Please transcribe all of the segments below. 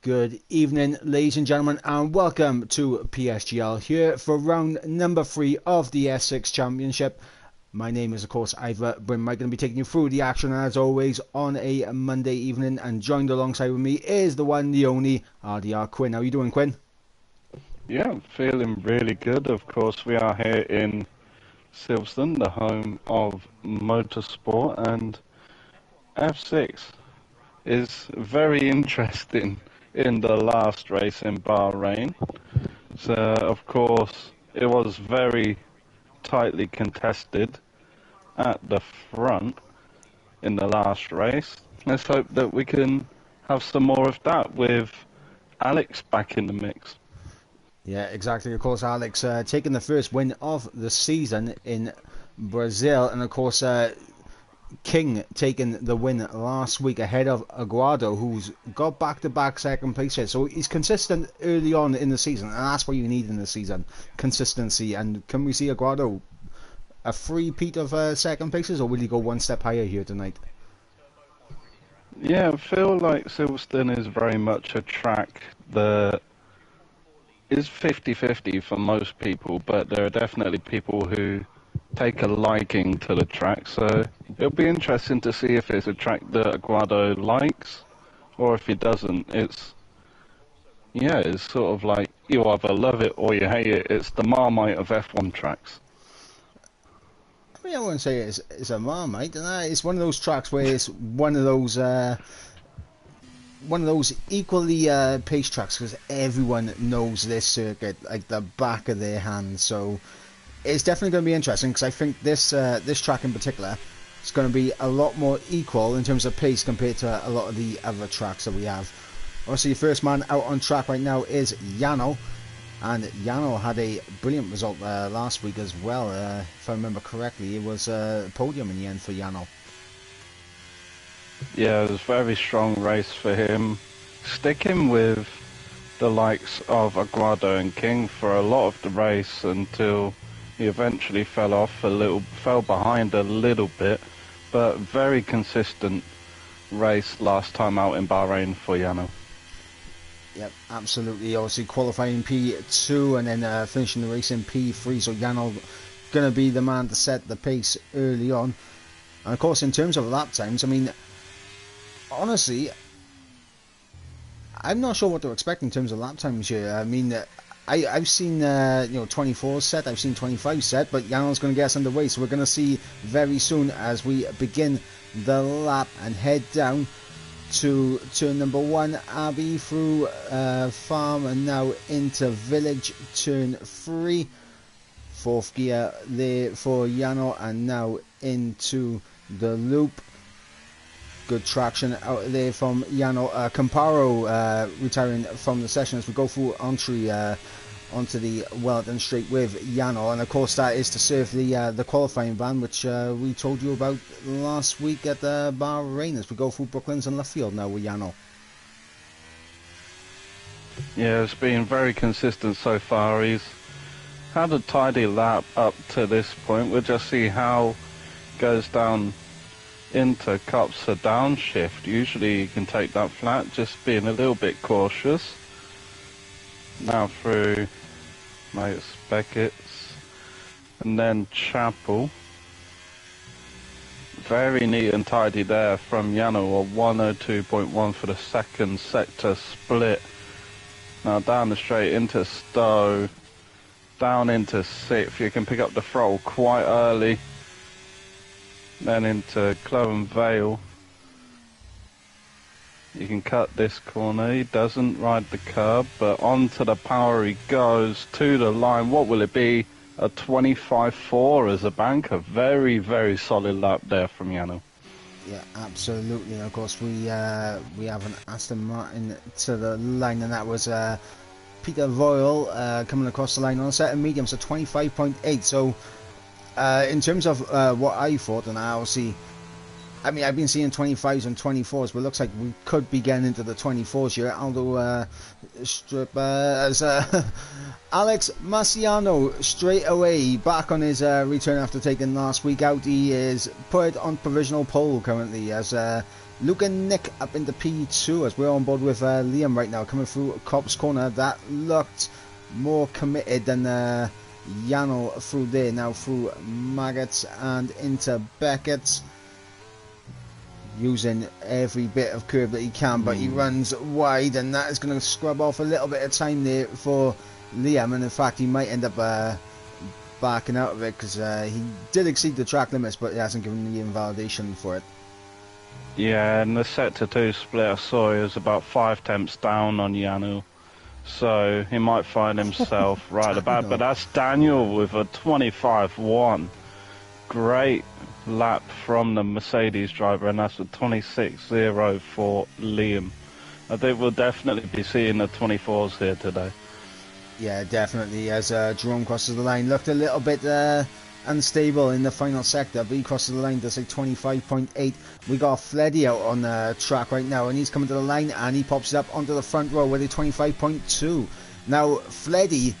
Good evening, ladies and gentlemen, and welcome to PSGL here for round number 3 of the S6 Championship. My name is, of course, Ivor Brim. I'm going to be taking you through the action as always on a Monday evening, and joined alongside with me is the one, the only RDR Quinn. How are you doing, Quinn? Yeah, I'm feeling really good. Of course, we are here in Silverstone, the home of motorsport, and F6 is very interesting in the last race in Bahrain. So, of course, it was very tightly contested at the front in the last race. Let's hope that we can have some more of that with Alex back in the mix. Yeah, exactly. Of course, Alex taking the first win of the season in Brazil, and of course, King taking the win last week ahead of Aguado, who's got back-to-back second place here. So he's consistent early on in the season, and that's what you need in the season, consistency. And can we see Aguado a three-peat of second places, or will he go one step higher here tonight? Yeah, I feel like Silverstone is very much a track that is 50-50 for most people, but there are definitely people who take a liking to the track, so it'll be interesting to see if it's a track that Aguado likes, or if he doesn't. It's sort of like, you either love it or you hate it. It's the Marmite of F1 tracks. I mean, I wouldn't say it's a Marmite. It's one of those tracks where it's one of those equally paced tracks, because everyone knows this circuit like the back of their hand. So it's definitely going to be interesting, because I think this track in particular is going to be a lot more equal in terms of pace compared to a lot of the other tracks that we have. Obviously, the first man out on track right now is Yano, and Yano had a brilliant result last week as well. If I remember correctly, it was a podium in the end for Yano. Yeah, it was a very strong race for him, sticking with the likes of Aguado and King for a lot of the race until he eventually fell behind a little bit, but very consistent race last time out in Bahrain for Yano. Yep, absolutely. Obviously qualifying P2 and then finishing the race in P3, so Yano going to be the man to set the pace early on. And of course, in terms of lap times, I mean, honestly, I'm not sure what to expect in terms of lap times here. I mean, I've seen 24 set, I've seen 25 set, but Yano's going to get us underway, so we're going to see very soon as we begin the lap and head down to turn number 1, Abbey, through farm and now into village, turn 3, fourth gear there for Yano, and now into the loop. Good traction out there from Yano. Camparo retiring from the session as we go through onto the Wellington straight with Yano, and of course that is to serve the qualifying van, which we told you about last week at the Bahrain, as we go through Brooklands and Luffield now with Yano. Yeah, it's been very consistent so far. He's had a tidy lap up to this point. We'll just see how it goes down into Cup's a downshift. Usually you can take that flat, just being a little bit cautious. Now through Mates Beckett's and then Chapel. Very neat and tidy there from Yano, a 102.1 for the second sector split. Now down the straight into Stowe, down into 6th. You can pick up the throttle quite early. Then into Cloven Vale. You can cut this corner. He doesn't ride the curb, but onto the power he goes to the line. What will it be? A 25.4 as a banker. Very, very solid lap there from Yano. Yeah, absolutely. And of course, we have an Aston Martin to the line, and that was Peter Voyle coming across the line on a set of mediums, so 25.8. So in terms of what I thought, and I obviously I mean, I've been seeing 25s and 24s, but it looks like we could be getting into the 24s here. Aldo strip as Alex Marciano straight away back on his return after taking last week out. He is put on provisional pole currently as Luke and Nick up into P2 as we're on board with Liam right now coming through Cops Corner. That looked more committed than Janel through there, now through Maggots and into Beckett, using every bit of curve that he can, but he runs wide, and that is going to scrub off a little bit of time there for Liam, and in fact he might end up backing out of it because he did exceed the track limits, but he hasn't given the invalidation for it. Yeah, and the sector 2 split I saw he was about 5 tenths down on Yanu, so he might find himself right at the back, but that's Daniel with a 25-1. Great lap from the Mercedes driver, and that's a 26.0 for Liam. I think we'll definitely be seeing the 24s here today. Yeah, definitely, as Jerome crosses the line. Looked a little bit unstable in the final sector, but he crosses the line to say 25.8. We got Fleddy out on the track right now, and he's coming to the line, and he pops it up onto the front row with a 25.2. Now, Fleddy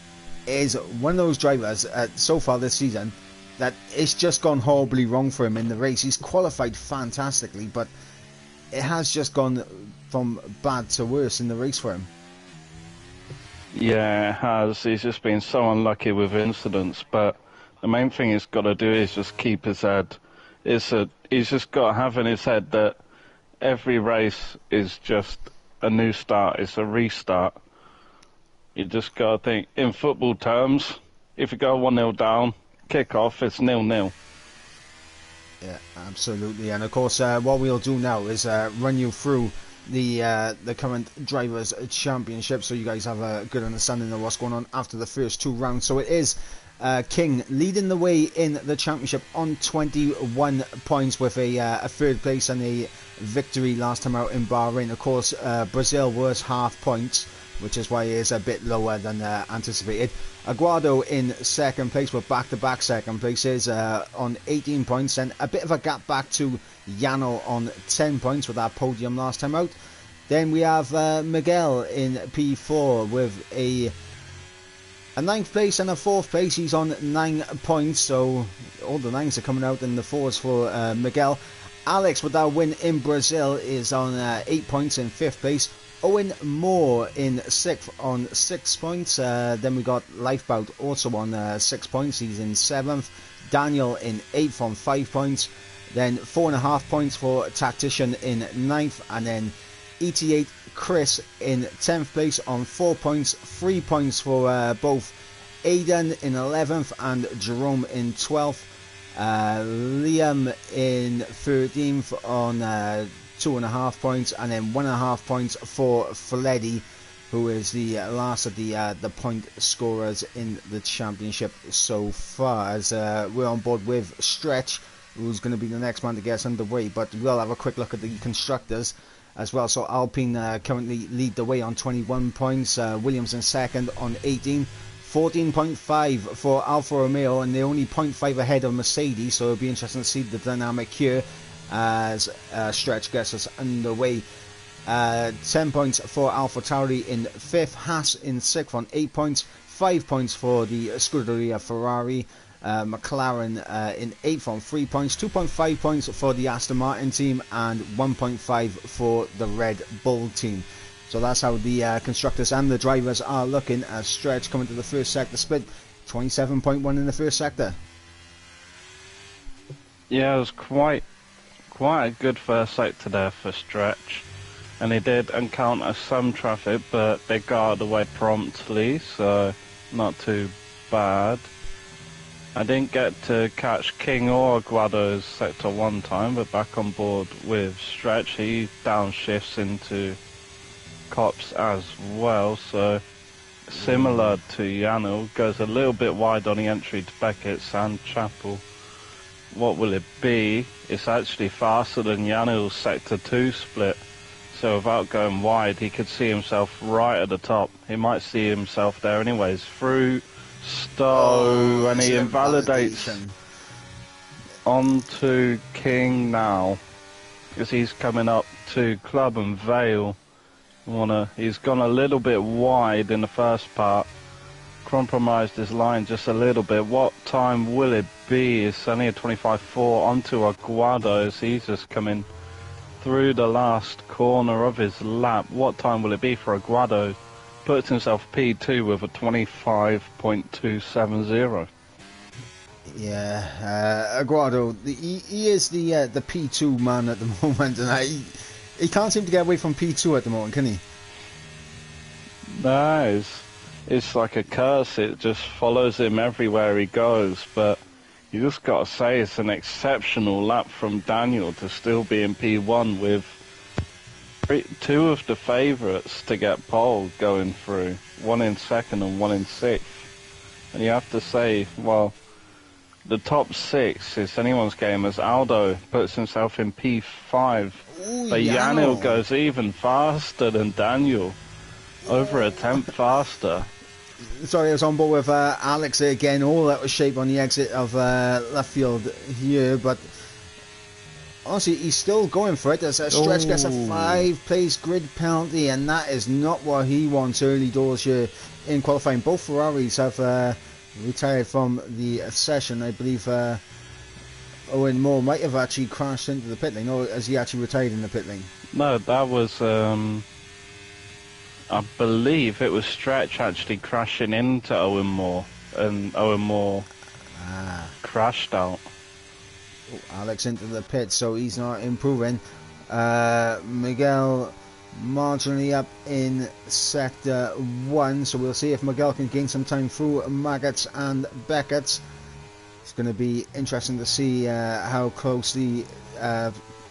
is one of those drivers so far this season that it's just gone horribly wrong for him in the race. He's qualified fantastically, but it has just gone from bad to worse in the race for him. Yeah, it has. He's just been so unlucky with incidents, but the main thing he's got to do is just keep his head. He's just got to have in his head that every race is just a new start. It's a restart. You just got to think, in football terms, if you go 1-0 down, kick off, it's 0-0. Yeah, absolutely. And of course, what we'll do now is run you through the current Drivers' Championship, so you guys have a good understanding of what's going on after the first 2 rounds. So it is King leading the way in the championship on 21 points with a third place and a victory last time out in Bahrain. Of course, Brazil was half points, which is why it is a bit lower than anticipated. Aguado in second place with back-to-back second places on 18 points, and a bit of a gap back to Yano on 10 points with that podium last time out. Then we have Miguel in P4 with a 9th place and a 4th place. He's on 9 points, so all the 9s are coming out in the 4s for Miguel. Alex with that win in Brazil is on 8 points in 5th place. Owen Moore in 6th on 6 points. Then we got Lifeboat also on 6 points. He's in 7th. Daniel in 8th on 5 points. Then 4.5 points for Tactician in 9th. And then ET8 Chris in 10th place on 4 points. 3 points for both Aidan in 11th and Jerome in 12th. Liam in 13th on 2.5 points, and then 1.5 points for Fleddy, who is the last of the point scorers in the championship so far, as we're on board with Stretch, who's going to be the next man to get us underway. But we'll have a quick look at the constructors as well. So Alpine currently lead the way on 21 points, Williams in second on 18, 14.5 for Alfa Romeo, and they're only 0.5 ahead of Mercedes, so it'll be interesting to see the dynamic here as Stretch gets us underway. 10 points for AlphaTauri in 5th, Haas in 6th on 8 points, 5 points for the Scuderia Ferrari, McLaren in 8th on 3 points, 2.5 points for the Aston Martin team, and 1.5 for the Red Bull team. So that's how the constructors and the drivers are looking, as Stretch coming to the first sector split, 27.1 in the first sector. Yeah, it was quite a good first sector there for Stretch, and he did encounter some traffic, but they got out of the way promptly, so not too bad. I didn't get to catch King or Aguado's sector one time, but back on board with Stretch. He downshifts into Cops as well, so similar to Yano, goes a little bit wide on the entry to Beckett's and Chapel. What will it be? It's actually faster than Yanu's sector 2 split, so without going wide he could see himself right at the top. He might see himself there anyways. Through Stowe, and he invalidates onto King now. because he's coming up to Club and Vale. He's gone a little bit wide in the first part, compromised his line just a little bit. What time will it be? It's only a 25.4 onto Aguado as he's just coming through the last corner of his lap. What time will it be for Aguado? Puts himself P2 with a 25.270. Yeah, Aguado, he is the P2 man at the moment, and he can't seem to get away from P2 at the moment, can he? No, it's like a curse. It just follows him everywhere he goes. But you just got to say it's an exceptional lap from Daniel to still be in P1 with two of the favourites to get pole going through, one in second and one in sixth. And you have to say, well, the top six is anyone's game as Aldo puts himself in P5. Ooh, but Janil goes even faster than Daniel, over a tenth faster. Sorry, I was on board with Alex again. All that was shaped on the exit of left field here, but honestly, he's still going for it. As a stretch gets a 5-place grid penalty, and that is not what he wants early doors here in qualifying. Both Ferraris have retired from the session. I believe Owen Moore might have actually crashed into the pit lane, or has he actually retired in the pit lane? No, that was, I believe it was Stretch actually crashing into Owen Moore, and Owen Moore crashed out. Alex into the pit, so he's not improving. Miguel marginally up in sector 1, so we'll see if Miguel can gain some time through Maggots and Beckett's. It's going to be interesting to see how closely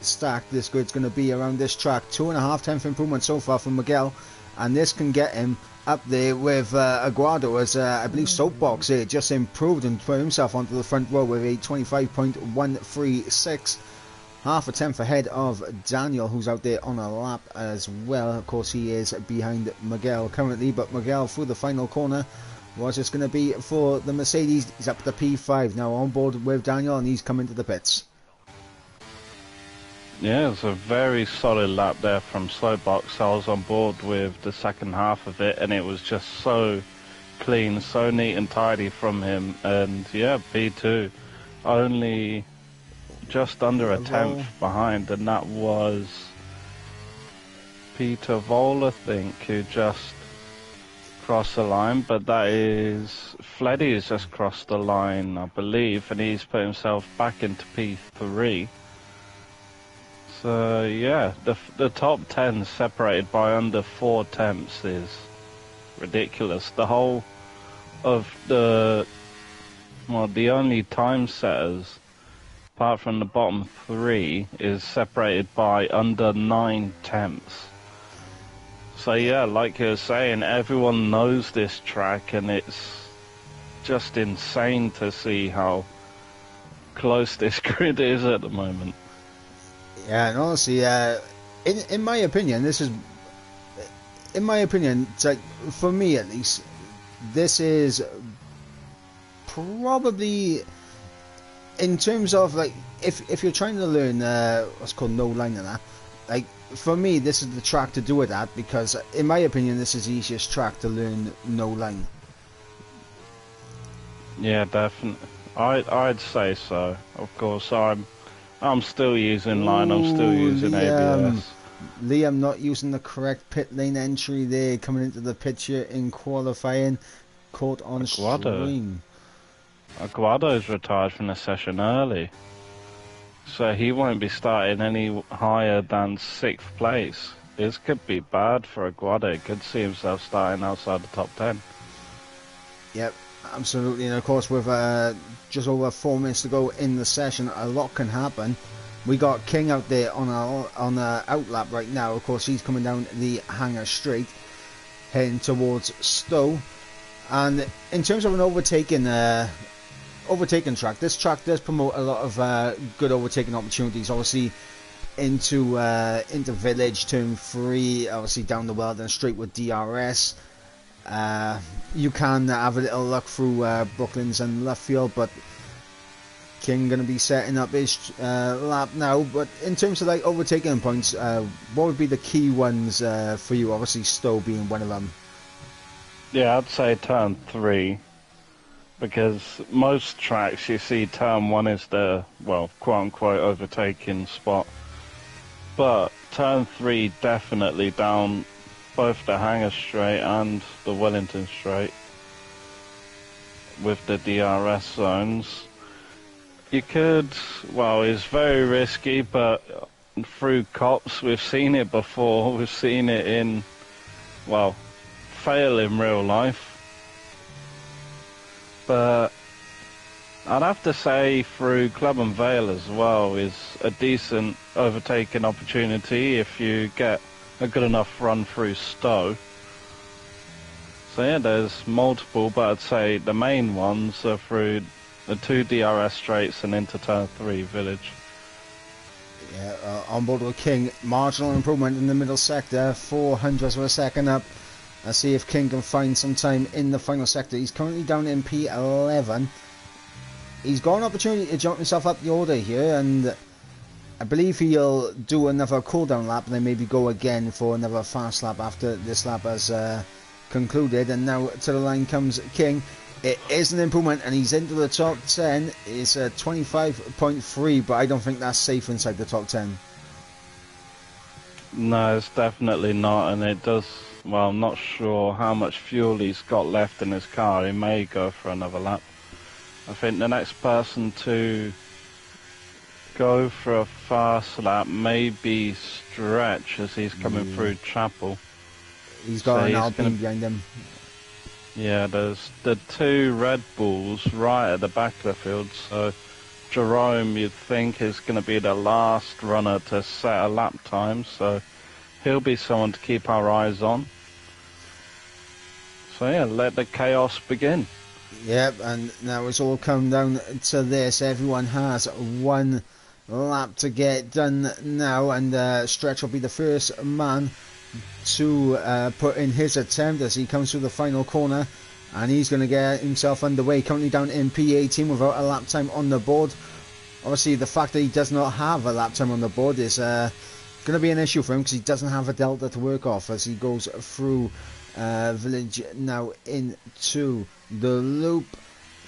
stacked this grid's going to be around this track. 2.5 tenth improvement so far from Miguel, and this can get him up there with Aguado, as I believe Soapbox here just improved and put himself onto the front row with a 25.136, half a tenth ahead of Daniel, who's out there on a lap as well. Of course, he is behind Miguel currently, but Miguel through the final corner was just going to be for the Mercedes. He's up to P5 now, on board with Daniel, and he's coming to the pits. Yeah, it's a very solid lap there from Slowbox. I was on board with the second half of it, and it was just so clean, so neat and tidy from him. And yeah, P2, only just under a tenth behind, and that was Peter Vol, I think, who just crossed the line. But that is Fleddy has just crossed the line, I believe, and he's put himself back into P3. So yeah, the top 10 separated by under 4 tenths is ridiculous. The whole of the only time setters, apart from the bottom 3, is separated by under 9 tenths. So yeah, like you were saying, everyone knows this track, and it's just insane to see how close this grid is at the moment. Yeah, and honestly, in my opinion, it's like, for me at least, this is probably, in terms of, like, if you're trying to learn what's called no line and that, like, for me, this is the track to do it at, because in my opinion, this is the easiest track to learn no line. Yeah, definitely. I'd say so. Of course, I'm still using line, I'm still using ABS. Liam not using the correct pit lane entry there, coming into the picture in qualifying, caught on stream. Aguado's retired from the session early, so he won't be starting any higher than 6th place. This could be bad for Aguado. He could see himself starting outside the top 10. Yep, absolutely, and of course with just over 4 minutes to go in the session, a lot can happen. We got King out there on a outlap right now. Of course, he's coming down the Hanger Straight, heading towards Stowe. And in terms of an overtaking track, this track does promote a lot of good overtaking opportunities. Obviously, into Village, turn 3, obviously down the Weldon Straight with DRS. You can have a little look through Brooklands and Luffield, but King going to be setting up his lap now, but in terms of like overtaking points, what would be the key ones for you? Obviously, Stowe being one of them. Yeah, I'd say turn 3, because most tracks you see turn 1 is the, well, quote-unquote overtaking spot. But turn 3 definitely down both the Hanger Straight and the Wellington Straight with the DRS zones. You could, well, it's very risky, but through cops, we've seen it before. We've seen it in, well, fail in real life. But I'd have to say through Club and Vale as well is a decent overtaking opportunity if you get a good enough run through Stowe. So yeah, there's multiple, but I'd say the main ones are through the 2 DRS straights and into turn 3 Village. Yeah, on board with King, marginal improvement in the middle sector, 400ths of a second up. Let's see if King can find some time in the final sector. He's currently down in P11. He's got an opportunity to jump himself up the order here, and I believe he'll do another cool-down lap and then maybe go again for another fast lap after this lap has concluded. And now to the line comes King. It is an improvement, and he's into the top 10. It's a 25.3, but I don't think that's safe inside the top 10. No, it's definitely not, and it does, well, I'm not sure how much fuel he's got left in his car. He may go for another lap. I think the next person to go for a fast lap may be Stretch, as he's coming through Chapel. He's got an Alpine behind him. Yeah, there's the 2 Red Bulls right at the back of the field, so Jerome, you'd think, is going to be the last runner to set a lap time, so he'll be someone to keep our eyes on. So yeah, let the chaos begin. Yep, and now it's all come down to this. Everyone has one lap to get done now, and Stretch will be the first man to put in his attempt as he comes through the final corner, and he's going to get himself underway. Currently down in P18 without a lap time on the board. Obviously, the fact that he does not have a lap time on the board is going to be an issue for him, because he doesn't have a delta to work off as he goes through Village now into the loop.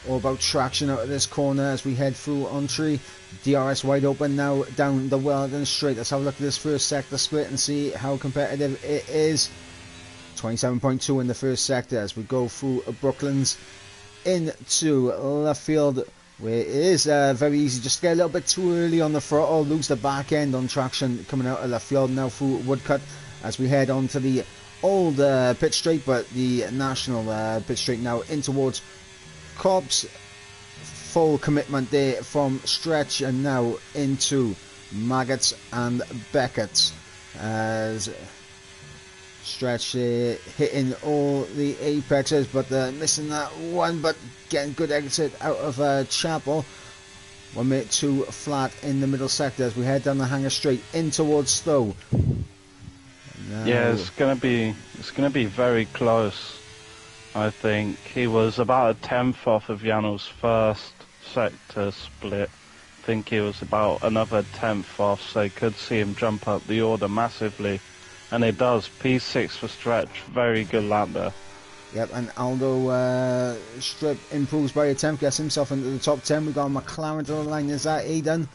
All about traction out of this corner as we head through Entree. DRS wide open now down the Wellington Straight. Let's have a look at this first sector split and see how competitive it is. 27.2 in the first sector as we go through Brooklands into left field, where it is very easy just to get a little bit too early on the throttle, lose the back end on traction coming out of left field. Now through Woodcut as we head on to the old pit straight, but the national pit straight now in towards Cobbs. Full commitment there from Stretch, and now into Maggots and Beckett as Stretch hitting all the apexes, but missing that one, but getting good exit out of Chapel. 1 minute 2 flat in the middle sector as we head down the Hanger Straight in towards Stowe. Yeah, it's gonna be very close. I think he was about a 10th off of Janel's first sector split. I think he was about another 10th off, so you could see him jump up the order massively. And it does. P6 for Stretch. Very good lap there. Yep, and Aldo Strip improves by a 10th, gets himself into the top 10. We've got McLaren to the line. Is that Eden?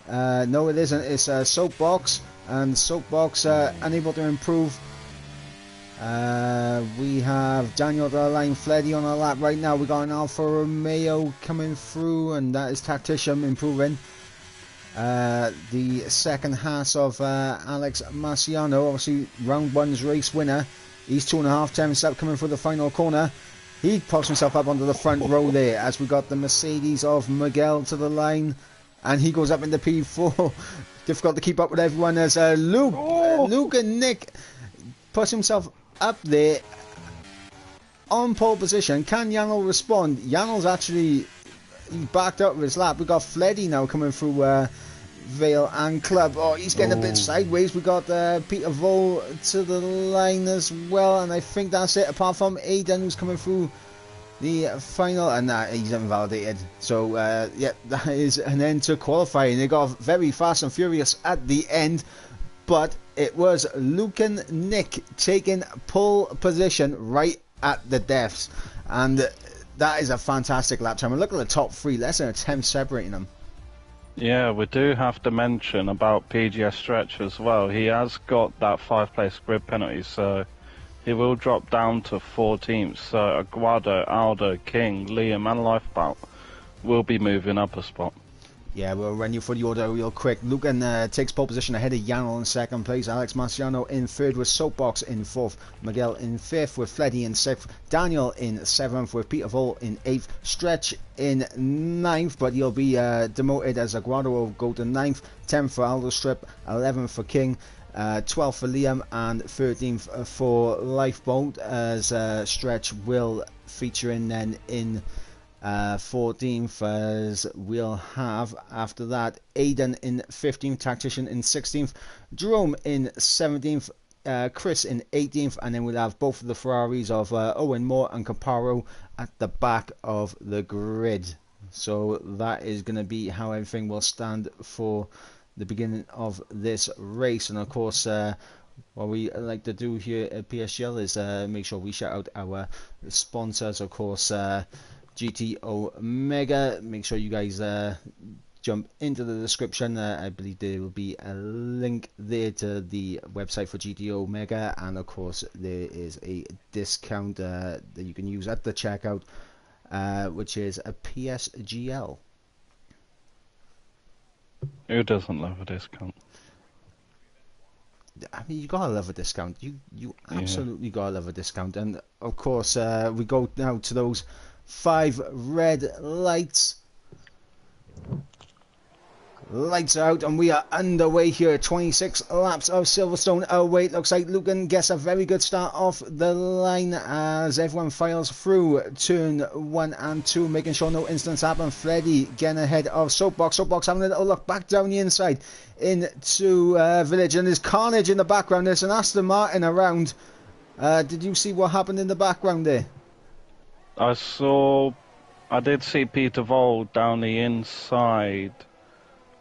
No, it isn't. It's Soapbox. And Soapbox unable to improve. We have Daniel to the line, Fleddy on a lap right now. We got an Alfa Romeo coming through, and that is Tactician improving. The second Haas of Alex Marciano, obviously round 1's race winner. He's 2.5 tenths up coming through the final corner. He pops himself up onto the front row there as we got the Mercedes of Miguel to the line, and he goes up into P4. Difficult to keep up with everyone as Luke and Nick puts himself up there on pole position. Can Janel respond? Janel's actually backed up with his lap. We got Fleddy now coming through Vale and Club. Oh, he's getting a bit sideways. We got Peter Vole to the line as well, and I think that's it, apart from Aidan, who's coming through The final, and he's invalidated. So, yeah, that is an end to qualifying. They got very fast and furious at the end, but it was Lucan Nick taking pole position right at the deaths. And that is a fantastic lap time. And look at the top three, less than a tenth separating them. Yeah, we do have to mention about PGS Stretch as well. He has got that 5-place grid penalty, so he will drop down to 14th. So Aguado, Aldo, King, Liam and Lifebout will be moving up a spot. Yeah, we'll run you for the order real quick. Lucan takes pole position ahead of Janel in second place. Alex Marciano in third with Soapbox in fourth. Miguel in fifth with Fleddy in sixth. Daniel in seventh with Peter Vol in eighth. Stretch in ninth, but he'll be demoted as Aguado will go to ninth. 10th for Aldo Strip. 11th for King. 12th for Liam and 13th for Lifeboat, as Stretch will feature in then in 14th, as we'll have after that Aiden in 15th, Tactician in 16th, Jerome in 17th, Chris in 18th, and then we'll have both of the Ferraris of Owen Moore and Caparo at the back of the grid. So that is going to be how everything will stand for the beginning of this race. And of course, what we like to do here at PSGL is make sure we shout out our sponsors. Of course, GT Omega. Make sure you guys jump into the description. I believe there will be a link there to the website for GT Omega, and of course there is a discount that you can use at the checkout, which is a PSGL. Who doesn't love a discount? I mean, you gotta love a discount. You absolutely gotta love a discount. And of course, we go now to those 5 red lights. Lights are out and we are underway here. 26 laps of Silverstone away. It looks like Lucan gets a very good start off the line as everyone files through turn 1 and 2, making sure no incidents happen. Freddy getting ahead of Soapbox. Soapbox having a little look back down the inside into Village, and there's carnage in the background. There's an Aston Martin around. Did you see what happened in the background there? I did see Peter Vol down the inside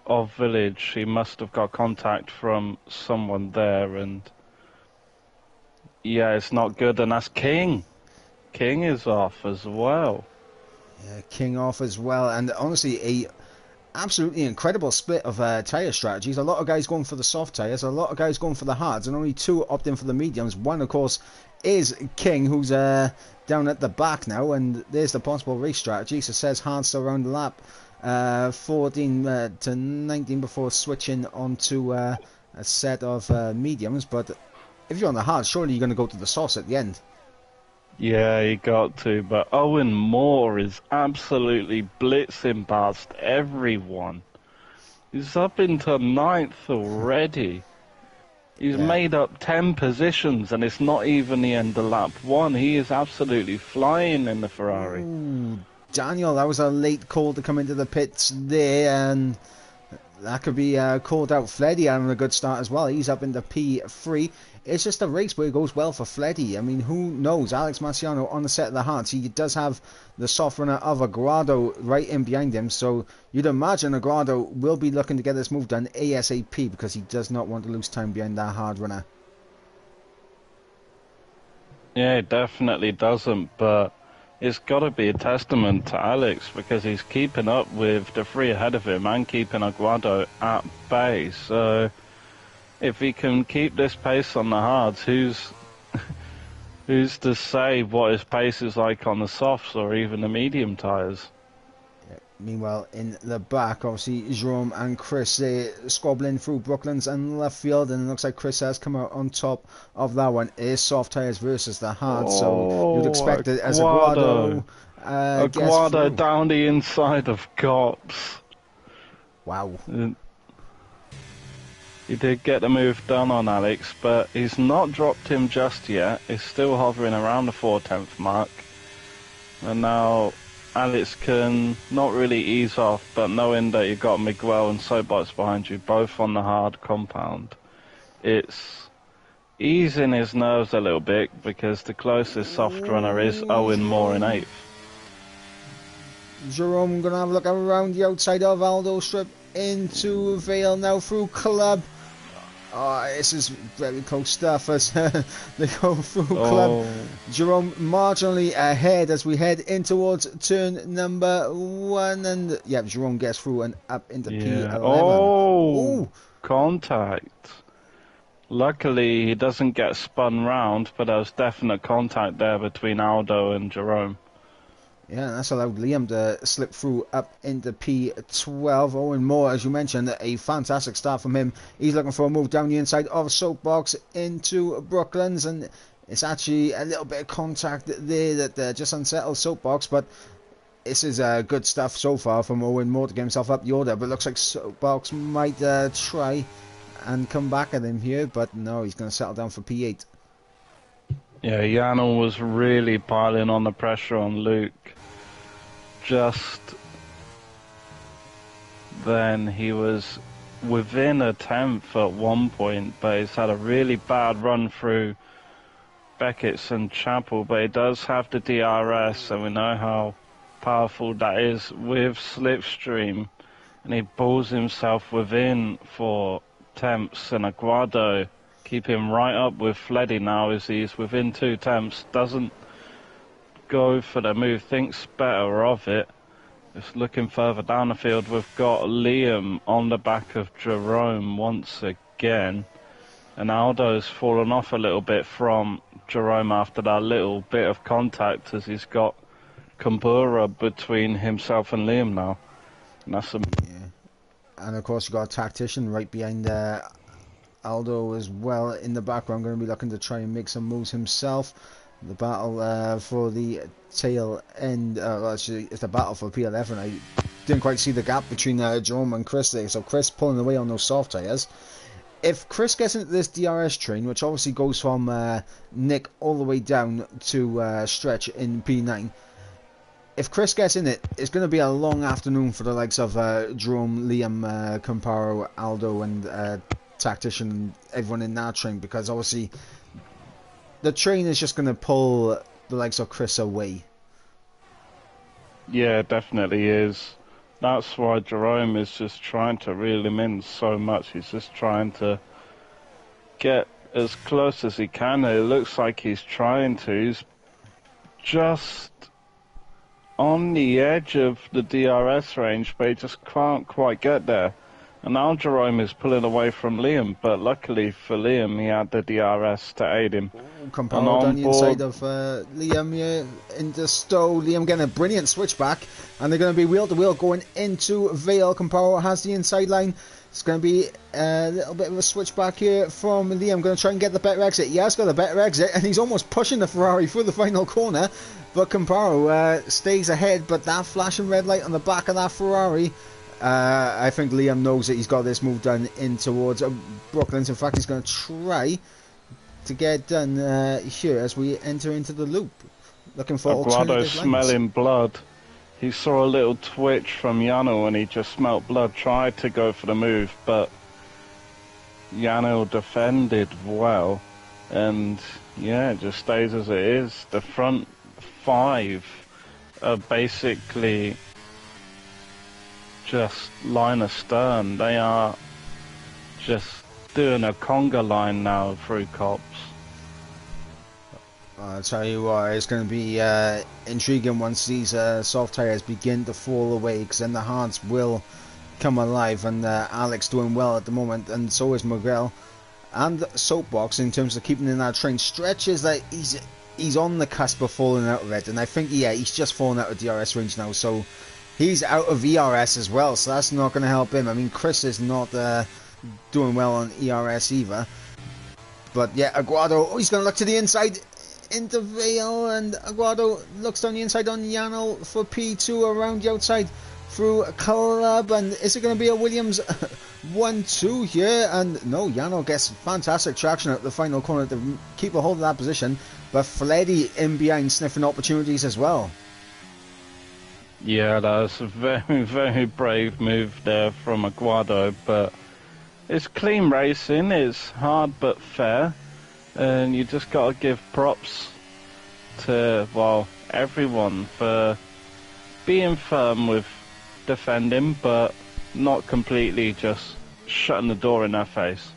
of Village. He must have got contact from someone there, and yeah, it's not good. And that's King. King is off as well. Yeah, King off as well, and honestly, a absolutely incredible split of tyre strategies. A lot of guys going for the soft tyres, a lot of guys going for the hards, and only 2 opting for the mediums. One, of course, is King, who's down at the back now, and there's the possible race strategy. So it says hards to around the lap 14 to 19 before switching onto a set of mediums. But if you're on the hards, surely you're going to go to the sauce at the end. Yeah, he got to, but Owen Moore is absolutely blitzing past everyone. He's up into 9th already. He's made up 10 positions, and it's not even the end of lap 1. He is absolutely flying in the Ferrari. Ooh, Daniel, that was a late call to come into the pits there, and that could be called out. Fleddy having a good start as well. He's up into P3. It's just a race where it goes well for Fleddy. I mean, who knows? Alex Marciano on the set of the hards. He does have the soft runner of Aguado right in behind him, so you'd imagine Aguado will be looking to get this move done ASAP because he does not want to lose time behind that hard runner. Yeah, it definitely doesn't, but it's got to be a testament to Alex because he's keeping up with the 3 ahead of him and keeping Aguado at bay. So if he can keep this pace on the hards, who's to say what his pace is like on the softs or even the medium tyres? Yeah. Meanwhile, in the back, obviously, Jerome and Chris, they're squabbling through Brooklands and left field, and it looks like Chris has come out on top of that one. It is soft tyres versus the hard, so you'd expect it as Aguado Aguado down the inside of Gops. Wow. He did get the move done on Alex, but he's not dropped him just yet. He's still hovering around the 4/10 mark. And now Alex can not really ease off, but knowing that you've got Miguel and Soapbox behind you, both on the hard compound, it's easing his nerves a little bit because the closest soft runner is Owen Moore in 8th. Jerome going to have a look around the outside of Aldo Strip into Vale now through Club. Oh, this is very close stuff as they go through Club. Jerome marginally ahead as we head in towards turn number 1. And yeah, Jerome gets through and up into P11. Oh, contact. Luckily, he doesn't get spun round, but there was definite contact there between Aldo and Jerome. Yeah, that's allowed Liam to slip through up into P12. Owen Moore, as you mentioned, a fantastic start from him. He's looking for a move down the inside of Soapbox into Brooklands, and it's actually a little bit of contact there that just unsettles Soapbox, but this is good stuff so far from Owen Moore to get himself up the order, but looks like Soapbox might try and come back at him here, but no, he's going to settle down for P8. Yeah, Yano was really piling on the pressure on Luke. Just then he was within a tenth at one point, but he's had a really bad run through Beckett's and Chapel, but he does have the DRS, and we know how powerful that is with Slipstream, and he pulls himself within for tenths, and Aguado keep him right up with Fleddy now as he's within 2 tenths, doesn't go for the move, thinks better of it. Just looking further down the field, we've got Liam on the back of Jerome once again, and Aldo's fallen off a little bit from Jerome after that little bit of contact as he's got Kumbura between himself and Liam now. And that's and of course you've got a tactician right behind Aldo as well in the background, going to be looking to try and make some moves himself. The battle for the tail end, actually it's the battle for P11. I didn't quite see the gap between Jerome and Chris there, so Chris pulling away on those soft tyres. If Chris gets into this DRS train, which obviously goes from Nick all the way down to Stretch in P9, if Chris gets in it, it's going to be a long afternoon for the likes of Jerome, Liam, Camparo, Aldo and Tactician and everyone in that train, because obviously the train is just going to pull the likes of Chris away. Yeah, definitely is. That's why Jerome is just trying to reel him in so much. He's just trying to get as close as he can. It looks like he's trying to. He's just on the edge of the DRS range, but he just can't quite get there. And now Jerome is pulling away from Liam, but luckily for Liam, he had the DRS to aid him. Camparo down the inside of Liam here into Stowe. Liam getting a brilliant switchback, and they're going to be wheel to wheel going into Vale. Camparo has the inside line. It's going to be a little bit of a switchback here from Liam. Going to try and get the better exit. He has got the better exit, and he's almost pushing the Ferrari through the final corner. But Camparo stays ahead, but that flashing red light on the back of that Ferrari, I think Liam knows that he's got this move done in towards Brooklands. In fact, he's going to try to get done here as we enter into the loop. Looking for alternative lines. Smelling blood. He saw a little twitch from Yano and he just smelt blood, tried to go for the move, but Yano defended well. And yeah, it just stays as it is. The front 5 are basically just line astern. They are just doing a conga line now through Cops. I'll tell you what, it's going to be intriguing once these soft tyres begin to fall away, because then the hards will come alive, and Alex doing well at the moment, and so is Miguel. And Soapbox, in terms of keeping in that train, stretches that he's on the cusp of falling out of it, and I think, yeah, he's just fallen out of DRS range now, so he's out of ERS as well, so that's not going to help him. I mean, Chris is not doing well on ERS either. But yeah, Aguado, he's going to look to the inside into Vale, and Aguado looks down the inside on Yano for P2 around the outside through Club. And is it going to be a Williams 1-2 here? And no, Yano gets fantastic traction at the final corner to keep a hold of that position, but Fleddy in behind sniffing opportunities as well. Yeah, that was a very, very brave move there from Aguado, but it's clean racing, it's hard but fair, and you just got to give props to, well, everyone for being firm with defending, but not completely just shutting the door in their face.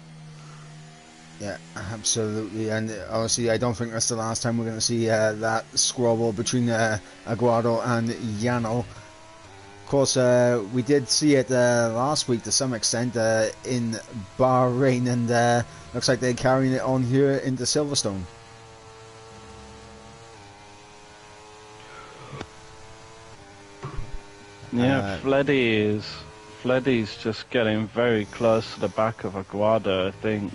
Yeah, absolutely, and obviously I don't think that's the last time we're going to see that squabble between Aguado and Yano. Of course, we did see it last week to some extent in Bahrain, and looks like they're carrying it on here into Silverstone. Yeah, Fleddy's just getting very close to the back of Aguado, I think.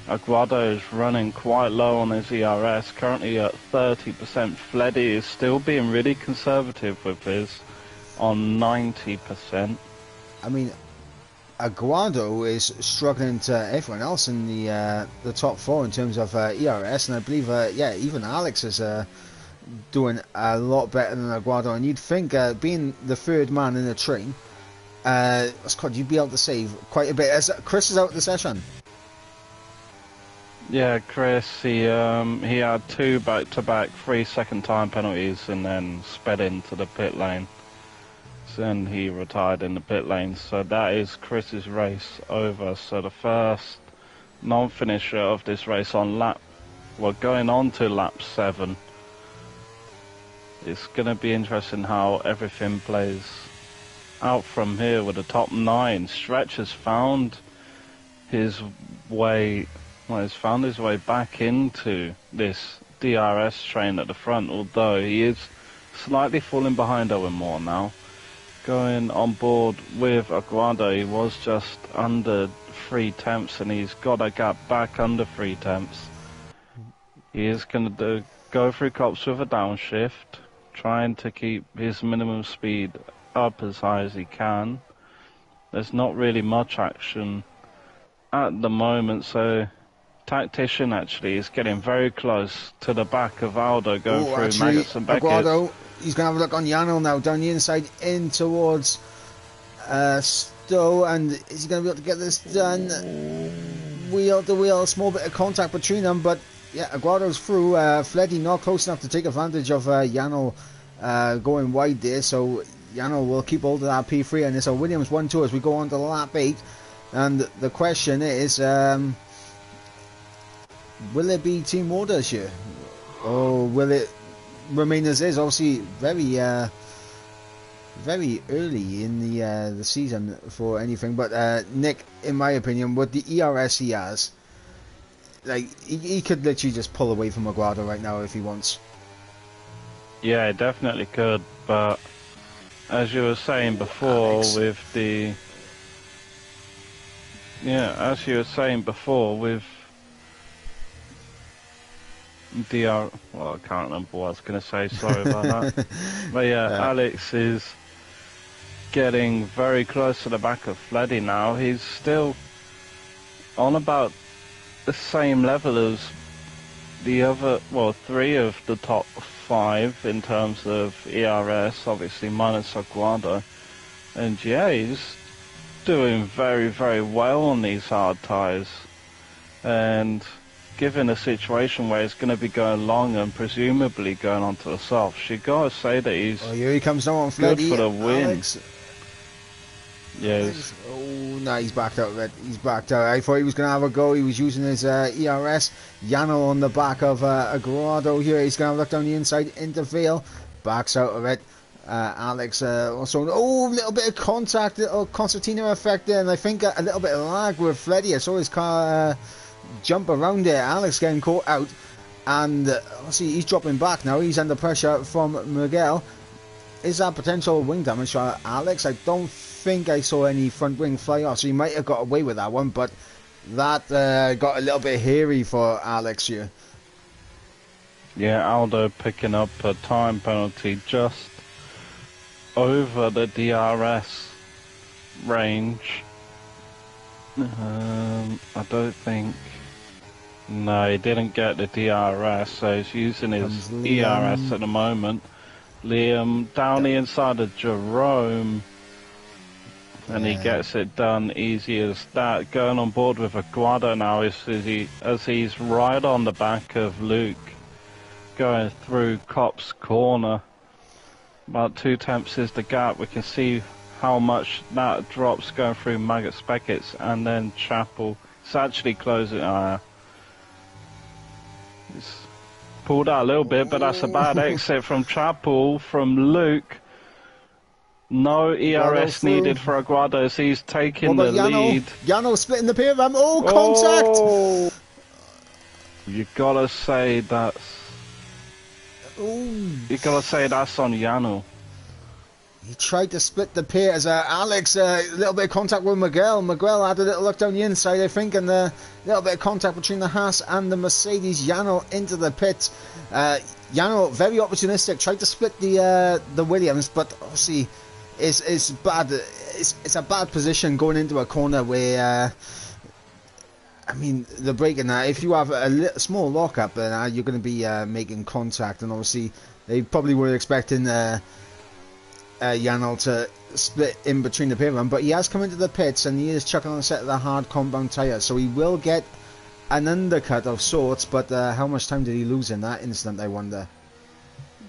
Aguado is running quite low on his ERS, currently at 30%. Fleddy is still being really conservative with his, on 90%. I mean, Aguado is struggling to everyone else in the top four in terms of ERS, and I believe, even Alex is doing a lot better than Aguado, and you'd think, being the third man in the train, Scott, you'd be able to save quite a bit. As Chris is out of the session. Yeah, Chris, he had 2 back-to-back 3-second time penalties and then sped into the pit lane. Then he retired in the pit lane, so that is Chris's race over. So the first non-finisher of this race on going on to lap 7. It's going to be interesting how everything plays out from here with the top 9. Stretch has found his way back into this DRS train at the front, although he is slightly falling behind Owen Moore now. Going on board with Aguado, he was just under 3 tenths, and he's got a gap back under 3 tenths. He is going to go through cops with a downshift, trying to keep his minimum speed up as high as he can. There's not really much action at the moment, so Tactician actually is getting very close to the back of Aldo, going through Maggots and Beckett. Aguado, he's going to have a look on Yano now, down the inside in towards Stowe, and is he going to be able to get this done? Wheel to wheel, a small bit of contact between them, but yeah, Aguado's through. Fleddy not close enough to take advantage of Yano going wide there, so Yano will keep hold of that P3, and it's a Williams 1-2 as we go on to lap 8, and the question is, will it be team orders here, or will it remain as is? Obviously, very early in the season for anything. But Nick, in my opinion, with the ERS he has, like he could literally just pull away from Aguado right now if he wants. Yeah, it definitely could. But as you were saying before, Alex. Well, I can't remember what I was going to say, sorry about that. But Alex is getting very close to the back of Fleddy now. He's still on about the same level as the other, 3 of the top 5 in terms of ERS, obviously minus Aguado. And yeah, he's doing very, very well on these hard tyres. And given a situation where he's going to be going long and presumably going on to the softs, you got to say that he's here he comes now on good Fleddy. for the win. Alex. Yes. Oh, no, he's backed out of it. He's backed out. I thought he was going to have a go. He was using his ERS. Yano on the back of Aguado here. He's going to look down the inside into Vale. Backs out of it. Alex also, a little bit of contact, little concertina effect there, and I think a little bit of lag with Fleddy. I saw his car jump around there. Alex getting caught out, and see, he's dropping back now. He's under pressure from Miguel. Is that potential wing damage for Alex? I don't think I saw any front wing fly off, so he might have got away with that one, but that got a little bit hairy for Alex here. Yeah, Aldo picking up a time penalty just over the DRS range. I don't think... No, he didn't get the DRS, so he's using his ERS at the moment. Liam down the inside of Jerome, and he gets it done easy as that. Going on board with Aguado now as he's right on the back of Luke, going through Cop's corner. About 2 tenths is the gap. We can see how much that drops going through Maggots Beckett's, and then Chapel. It's actually closing. It's pulled out a little bit, but that's a bad exit from Chapel, from Luke. No ERS needed for Aguado as he's taking the lead. Yano splitting the pair of them. Oh, contact! You gotta say that's... Ooh. You gotta say that's on Yano. He tried to split the pair as Alex, a little bit of contact with Miguel. Miguel had a little look down the inside, I think, and a little bit of contact between the Haas and the Mercedes. Yano into the pit. Yano, very opportunistic, tried to split the Williams, but obviously it's bad. It's a bad position going into a corner where... I mean, the braking, if you have a small lockup, then you're going to be making contact, and obviously they probably were expecting Janel to split in between the pair of them, but he has come into the pits and he is chucking on a set of the hard compound tyres, so he will get an undercut of sorts, but how much time did he lose in that instant, I wonder?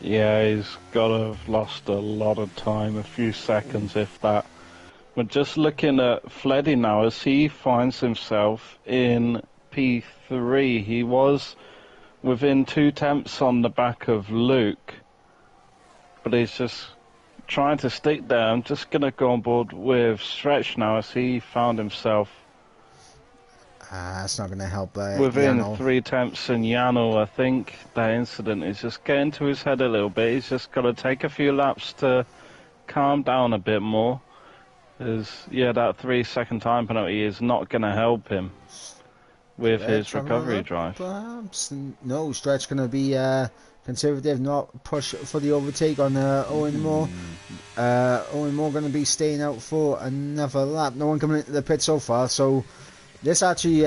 Yeah, he's got to have lost a lot of time, a few seconds if that. We're just looking at Fleddy now as he finds himself in P3. He was within 2 tenths on the back of Luke, but he's just trying to stick there. I'm just going to go on board with Stretch now as he found himself that's not going to help within Janel. 3 tenths in Janel. I think that incident is just getting to his head a little bit. He's just got to take a few laps to calm down a bit more. Yeah, that 3-second time penalty is not going to help him with his recovery drive. Perhaps. No, Stretch going to be conservative, not push for the overtake on Owen Moore. Owen Moore going to be staying out for another lap. No one coming into the pit so far, so this actually,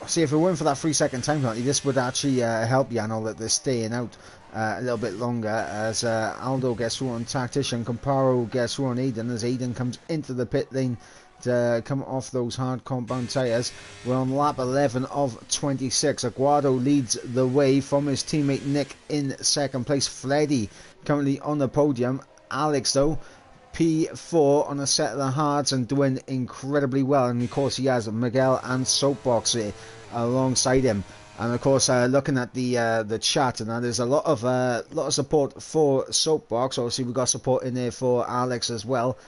see, if it weren't for that 3-second time penalty, this would actually help Janel that they're staying out a little bit longer, as Aldo gets through on Tactician, Comparo gets through on Aiden as Aiden comes into the pit lane to come off those hard compound tyres. We're on lap 11 of 26. Aguado leads the way from his teammate Nick in second place. Freddy currently on the podium. Alex though, P4 on a set of the hards and doing incredibly well, and of course he has Miguel and Soapbox alongside him. And of course, looking at the chat, and there's a lot of support for Soapbox. Obviously, we've got support in there for Alex as well,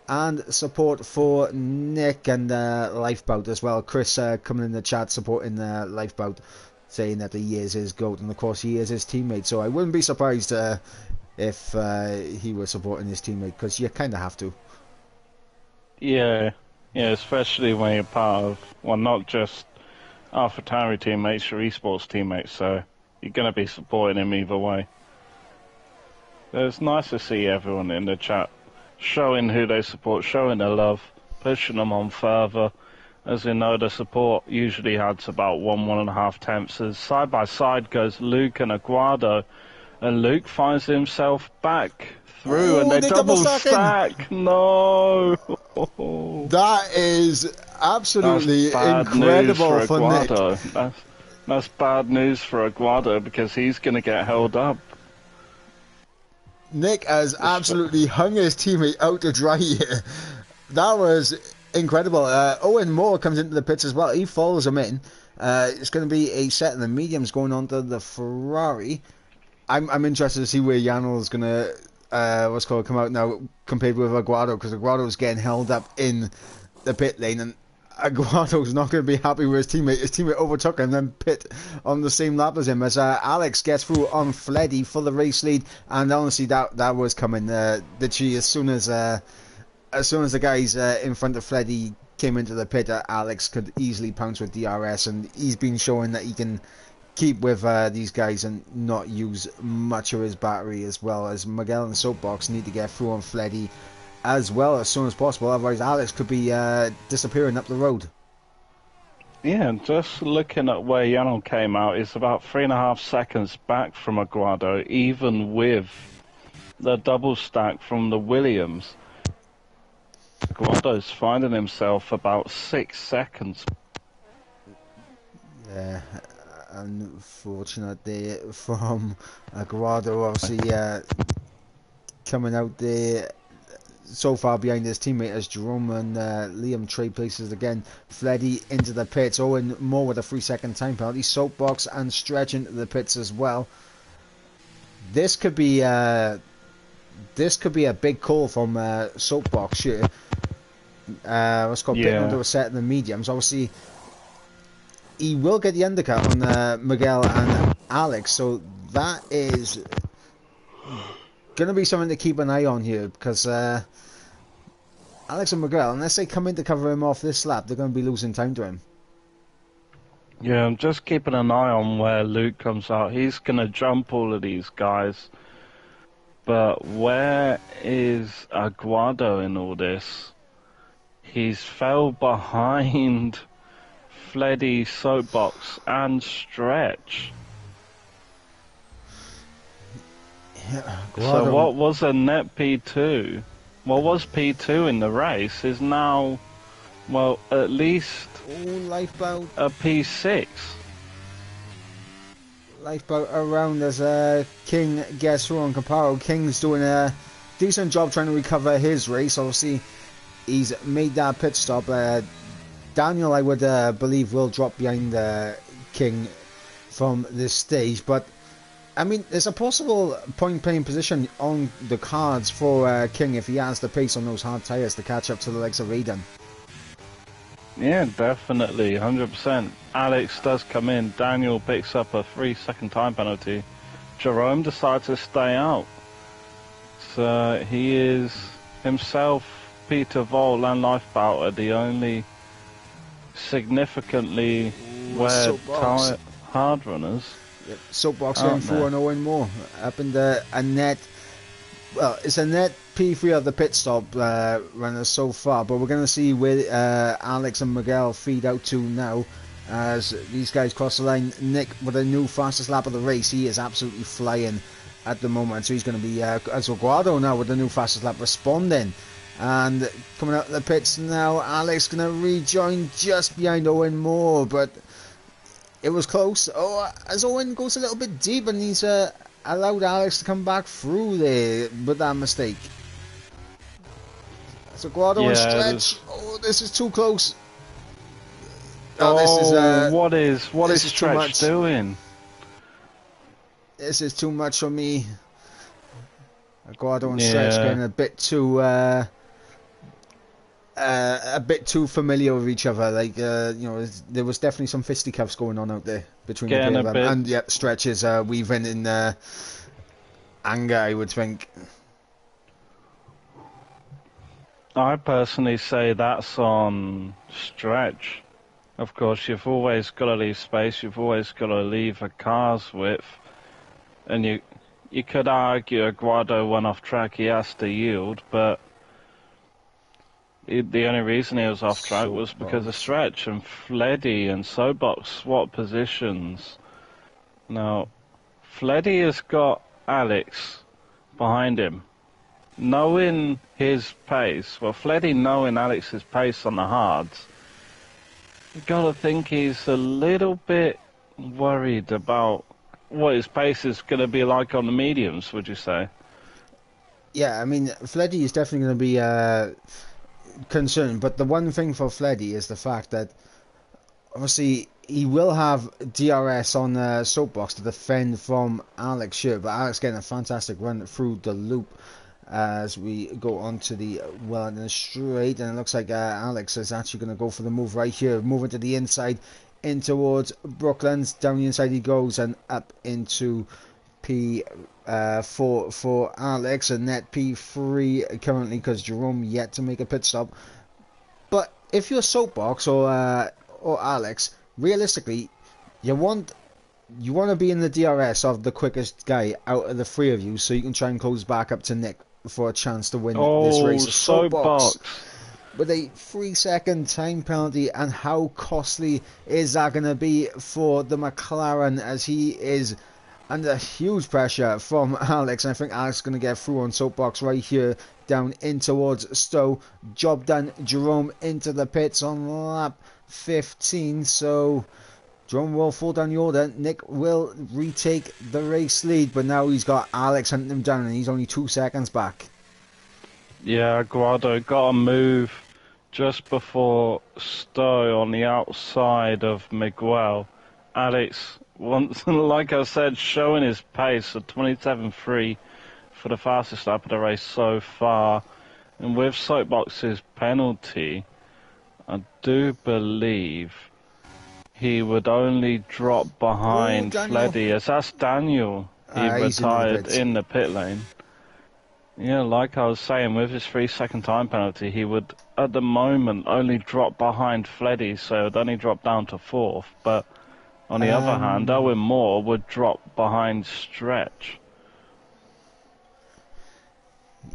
and support for Nick and Lifeboat as well. Chris coming in the chat supporting Lifeboat, saying that he is his GOAT, and of course he is his teammate. So I wouldn't be surprised if he was supporting his teammate, because you kind of have to. Yeah, especially when you're part of, well, not just AlphaTauri teammates, your esports teammates, so you're going to be supporting him either way. It's nice to see everyone in the chat showing who they support, showing their love, pushing them on further. As you know, the support usually adds about 1.5 tenths. As side by side goes Luke and Aguado, and Luke finds himself back through, and they double stack. No! That is absolutely incredible for Nick. That's bad news for Aguado, because he's going to get held up. Nick has absolutely hung his teammate out to dry here. That was incredible. Owen Moore comes into the pits as well. He follows him in. It's going to be a set of the mediums going on to the Ferrari. I'm interested to see where Janel is going to come out now compared with Aguado, because Aguado's getting held up in the pit lane, and Aguado's not going to be happy with his teammate. His teammate overtook him, then pit on the same lap as him, as Alex gets through on Fleddy for the race lead. And honestly, that was coming. Literally, as soon as the guys in front of Fleddy came into the pit, Alex could easily pounce with DRS, and he's been showing that he can keep with these guys and not use much of his battery, as well as Miguel and Soapbox need to get through on Fleddy as well as soon as possible, otherwise Alex could be disappearing up the road. Yeah, just looking at where Janel came out, it's about 3.5 seconds back from Aguado, even with the double stack from the Williams. Aguado's finding himself about 6 seconds. Yeah, unfortunate there from Aguado. Obviously, coming out there so far behind his teammate as Jerome and Liam trade places again. Fleddy into the pits. Owen Moore with a 3-second time penalty. Soapbox and Stretch into the pits as well. This could be a big call from Soapbox here. What's called pit under a set in the mediums. Obviously, he will get the undercut on Miguel and Alex, so that is going to be something to keep an eye on here, because Alex and Miguel, unless they come in to cover him off this lap, they're going to be losing time to him. Yeah, I'm just keeping an eye on where Luke comes out. He's going to jump all of these guys. But where is Aguado in all this? He's fell behind Fleddy, Soapbox, and Stretch. Yeah, so what was a net P2? What was P2 in the race is now, well, at least lifeboat. A P6. Lifeboat around as King gets through on Caparo. King's doing a decent job trying to recover his race. Obviously, he's made that pit stop. Daniel, I would believe, will drop behind King from this stage. But, I mean, there's a possible point-playing position on the cards for King if he has the pace on those hard tyres to catch up to the likes of Aiden. Yeah, definitely, 100%. Alex does come in. Daniel picks up a 3-second time penalty. Jerome decides to stay out. So he is himself, Peter Vol and Lifeboat are the only significantly wear hard runners. Yep. Soapbox going through on Owen Moore. Up in a net. Well, it's a net P3 of the pit stop runners so far, but we're going to see where Alex and Miguel feed out to now as these guys cross the line. Nick with a new fastest lap of the race. He is absolutely flying at the moment, so he's going to be as Aguado now with the new fastest lap responding. And coming out of the pits now, Alex going to rejoin just behind Owen Moore, but it was close. Oh, as Owen goes a little bit deep and he's allowed Alex to come back through there with that mistake. So Aguado and Stretch. Oh, this is too close. Oh, this is what is Stretch doing? This is too much for me. Aguado and Stretch getting a bit too familiar with each other. Like there was definitely some fisticuffs going on out there between the pair of them. And yeah, Stretch is weaving in anger, I would think. I personally say that's on Stretch. Of course, you've always got to leave space. You've always got to leave a car's width, and you could argue Aguado went off track. He has to yield, but the only reason he was off track was because of Stretch, and Fleddy and Soapbox swap positions. Now, Fleddy has got Alex behind him, knowing his pace. Well, Fleddy knowing Alex's pace on the hards, you've got to think he's a little bit worried about what his pace is going to be like on the mediums, would you say? Yeah, I mean, Fleddy is definitely going to be concerned, but the one thing for Fleddy is the fact that obviously he will have DRS on Soapbox to defend from Alex here, but Alex getting a fantastic run through the loop as we go on to the Wellington straight, and it looks like Alex is actually going to go for the move right here, moving to the inside in towards Brooklands. Down the inside he goes and up into P4 for Alex, and net P3 currently because Jerome yet to make a pit stop. But if you're Soapbox or Alex, realistically, you want to be in the DRS of the quickest guy out of the three of you, so you can try and close back up to Nick for a chance to win this race. Soapbox with a 3-second time penalty, and how costly is that going to be for the McLaren as he is under huge pressure from Alex, and I think Alex is going to get through on Soapbox right here down in towards Stowe. Job done. Jerome into the pits on lap 15, so Jerome will fall down the order. Nick will retake the race lead, but now he's got Alex hunting him down, and he's only 2 seconds back. Yeah, Guado got a move just before Stowe on the outside of Miguel. Alex, once, like I said, showing his pace at 27.3 for the fastest lap of the race so far. And with Soapbox's penalty, I do believe he would only drop behind Fleddy, as that's Daniel. He retired in the pit lane. Yeah, like I was saying, with his 3-second time penalty, he would, at the moment, only drop behind Fleddy, so it would only drop down to 4th. But on the other hand, Owen Moore would drop behind Stretch.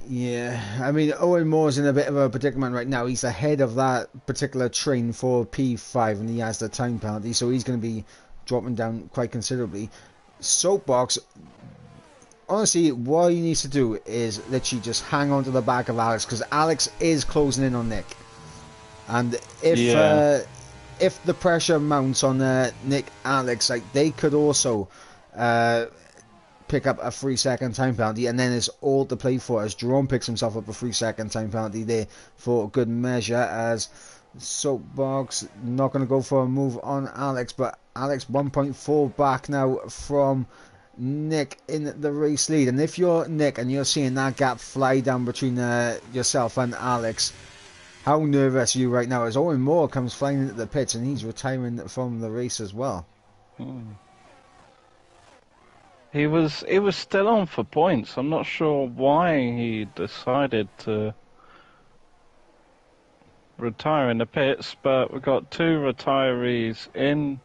Yeah, I mean, Owen Moore's in a bit of a predicament right now. He's ahead of that particular train for P5, and he has the time penalty, so he's going to be dropping down quite considerably. Soapbox, honestly, what he needs to do is literally just hang on to the back of Alex, because Alex is closing in on Nick. And if the pressure mounts on Nick, Alex, like, they could also pick up a 3-second time penalty, and then it's all to play for as Jerome picks himself up a 3-second time penalty there for good measure, as Soapbox not going to go for a move on Alex, but Alex 1.4 back now from Nick in the race lead. And if you're Nick and you're seeing that gap fly down between yourself and Alex, how nervous are you right now as Owen Moore comes flying into the pits and he's retiring from the race as well? He was still on for points. I'm not sure why he decided to retire in the pits, but we've got 2 retirees in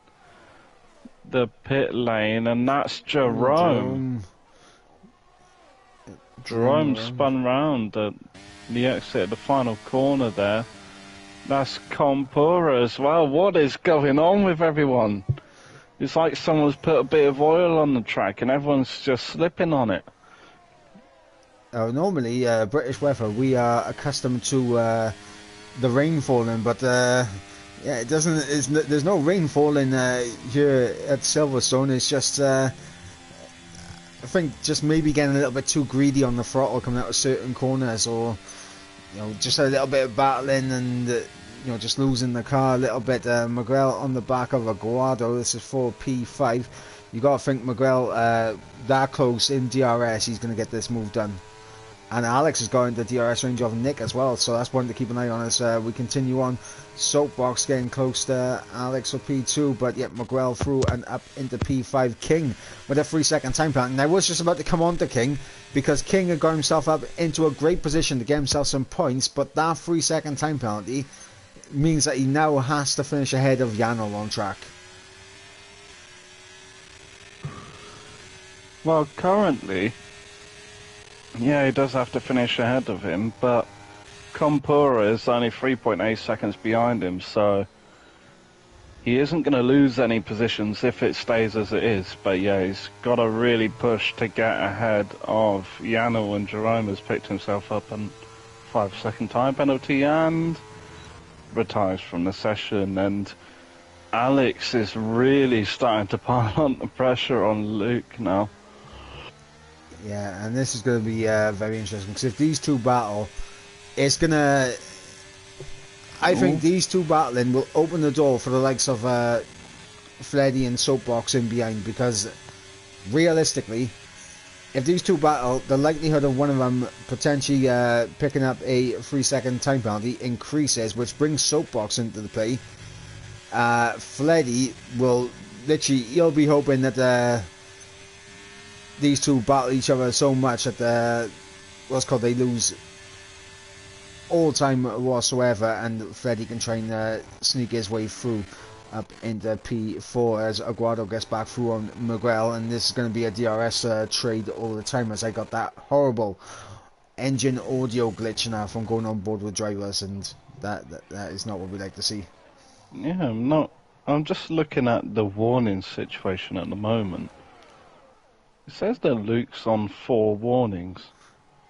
the pit lane, and that's Jerome. Jerome spun round at the exit, the final corner there. That's Compura as well. What is going on with everyone? It's like someone's put a bit of oil on the track and everyone's just slipping on it. Normally, British weather, we are accustomed to the rain falling, but yeah, it doesn't. There's no rain falling here at Silverstone. It's just, I think, just maybe getting a little bit too greedy on the throttle coming out of certain corners, or just a little bit of battling and. Just losing the car a little bit. Miguel on the back of Aguado. This is for P5. You got to think Miguel that close in DRS, he's going to get this move done. And Alex has got into DRS range of Nick as well, so that's one to keep an eye on as we continue on. Soapbox getting close to Alex for P2, but yet Miguel through and up into P5. King with a 3-second time penalty. And I was just about to come on to King, because King had got himself up into a great position to get himself some points, but that 3-second time penalty means that he now has to finish ahead of Janel on track. Well, currently, yeah, he does have to finish ahead of him, but Compura is only 3.8 seconds behind him, so he isn't going to lose any positions if it stays as it is. But yeah, he's got to really push to get ahead of Janel, and Jerome has picked himself up a 5-second time penalty and retires from the session. And Alex is really starting to pile on the pressure on Luke now. Yeah, and this is going to be very interesting, because if these two battle, it's going to... I think these two battling will open the door for the likes of Fleddy and Soapbox in behind, because realistically, if these two battle, the likelihood of one of them potentially picking up a 3-second time penalty increases, which brings Soapbox into the play. Fleddy will literally, he'll be hoping that these two battle each other so much that they lose all time whatsoever, and Fleddy can try and sneak his way through up into P4 as Aguado gets back through on Miguel. And this is going to be a DRS trade all the time, as I got that horrible engine audio glitch now from going on board with drivers, and that is not what we like to see. Yeah, I'm just looking at the warning situation at the moment. It says that Luke's on 4 warnings.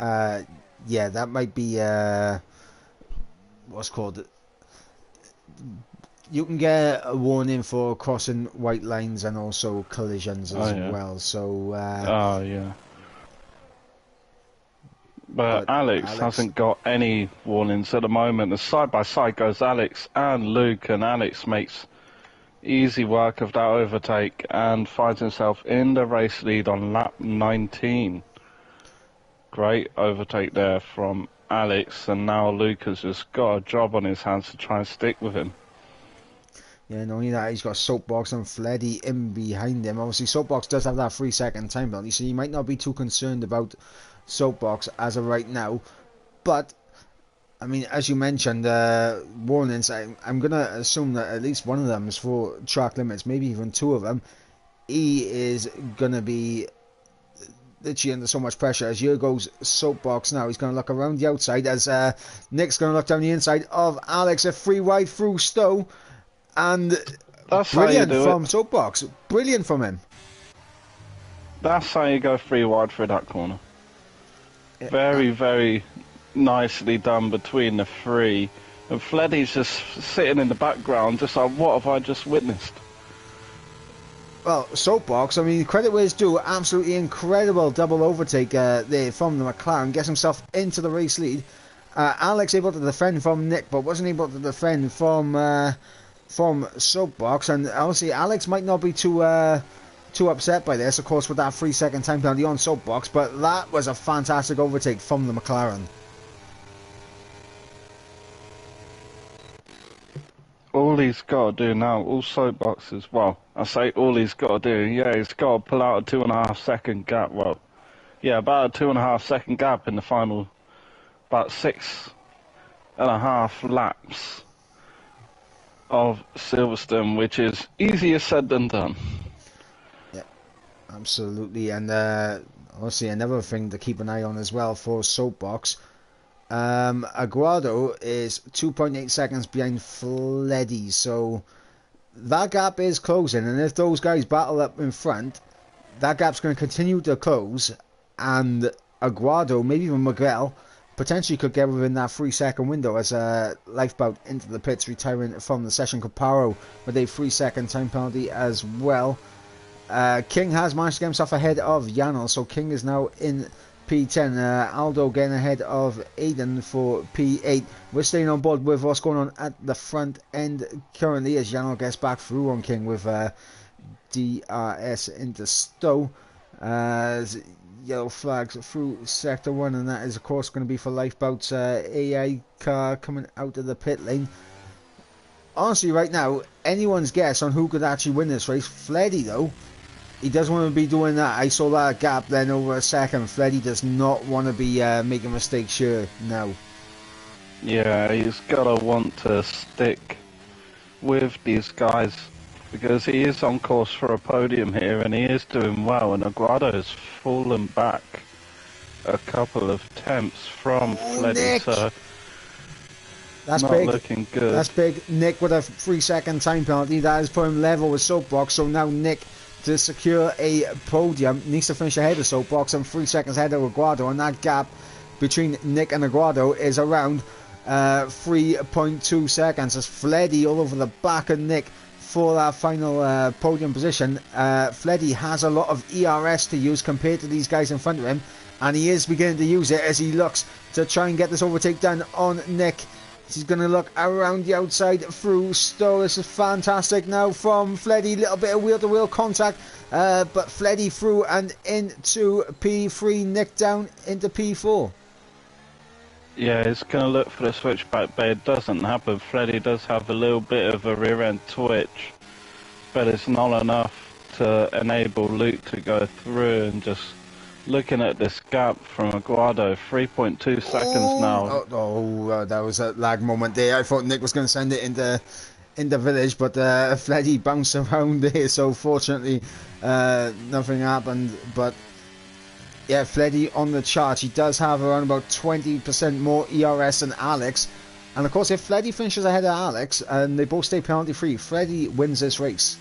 Yeah, that might be what's called you can get a warning for crossing white lines and also collisions as well. So. Oh yeah. But Alex hasn't got any warnings at the moment. As side by side goes Alex and Luke, and Alex makes easy work of that overtake and finds himself in the race lead on lap 19. Great overtake there from Alex, and now Luke has just got a job on his hands to try and stick with him. Yeah, not only that, he's got Soapbox and Fleddy in behind him. Obviously, Soapbox does have that 3-second time penalty, so you might not be too concerned about Soapbox as of right now. But, I mean, as you mentioned, warnings, I'm going to assume that at least one of them is for track limits, maybe even two of them. He is going to be literally under so much pressure. As here goes Soapbox now. He's going to look around the outside as Nick's going to look down the inside of Alex. A free wide through Stowe. And that's brilliant from Soapbox. Brilliant from him. That's how you go free wide through that corner. Very, very nicely done between the three. And Fleddy's just sitting in the background, just like, what have I just witnessed? Well, Soapbox, I mean, credit where it's due. Absolutely incredible double overtake there from the McLaren. Gets himself into the race lead. Alex able to defend from Nick, but wasn't able to defend from Soapbox, and obviously Alex might not be too upset by this, of course, with that 3-second time penalty on Soapbox, but that was a fantastic overtake from the McLaren. All he's got to do now, all Soapbox is, well, I say all he's got to do, yeah, he's got to pull out a 2.5 second gap, well, yeah, about a 2.5 second gap in the final, about 6.5 laps of Silverstone, which is easier said than done. Yeah, absolutely. And obviously another thing to keep an eye on as well for Soapbox, Aguado is 2.8 seconds behind Fleddy, so that gap is closing, and if those guys battle up in front, that gap's going to continue to close, and Aguado, maybe even Miguel, potentially could get within that 3-second window as Lifeboat into the pits, retiring from the session. Caparo with a 3-second time penalty as well. King has managed to get himself ahead of Janel, so King is now in P10. Aldo getting ahead of Aiden for P8. We're staying on board with what's going on at the front end currently as Janel gets back through on King with DRS into Stowe. Yellow flags through sector 1, and that is of course going to be for Lifeboat's AI car coming out of the pit lane. Honestly, right now, anyone's guess on who could actually win this race. Fleddy, though, he doesn't want to be doing that. I saw that gap then over a second. Fleddy does not want to be making mistakes here now. Yeah, he's got to want to stick with these guys, because he is on course for a podium here, and he is doing well, and Aguado has fallen back a couple of tenths from Fleddy, so that's not big. Looking good. That's big. Nick with a 3-second time penalty. That has put him level with Soapbox, so now Nick, to secure a podium, needs to finish ahead of Soapbox and 3 seconds ahead of Aguado, and that gap between Nick and Aguado is around 3.2 seconds as Fleddy all over the back of Nick for that final podium position. Fleddy has a lot of ERS to use compared to these guys in front of him, and he is beginning to use it as he looks to try and get this overtake done on Nick. He's going to look around the outside through Stowe. This is fantastic now from Fleddy. Little bit of wheel-to-wheel contact, but Fleddy through and into P3. Nick down into P4. Yeah, he's going to look for the switchback, but it doesn't happen. Fleddy does have a little bit of a rear-end twitch, but it's not enough to enable Luke to go through. And just looking at this gap from Aguado, 3.2 seconds now. That was a lag moment there. I thought Nick was going to send it into village, but Fleddy bounced around there, so fortunately nothing happened. But yeah, Fleddy on the chart. He does have around about 20% more ERS than Alex. And of course, if Fleddy finishes ahead of Alex and they both stay penalty free, Fleddy wins this race.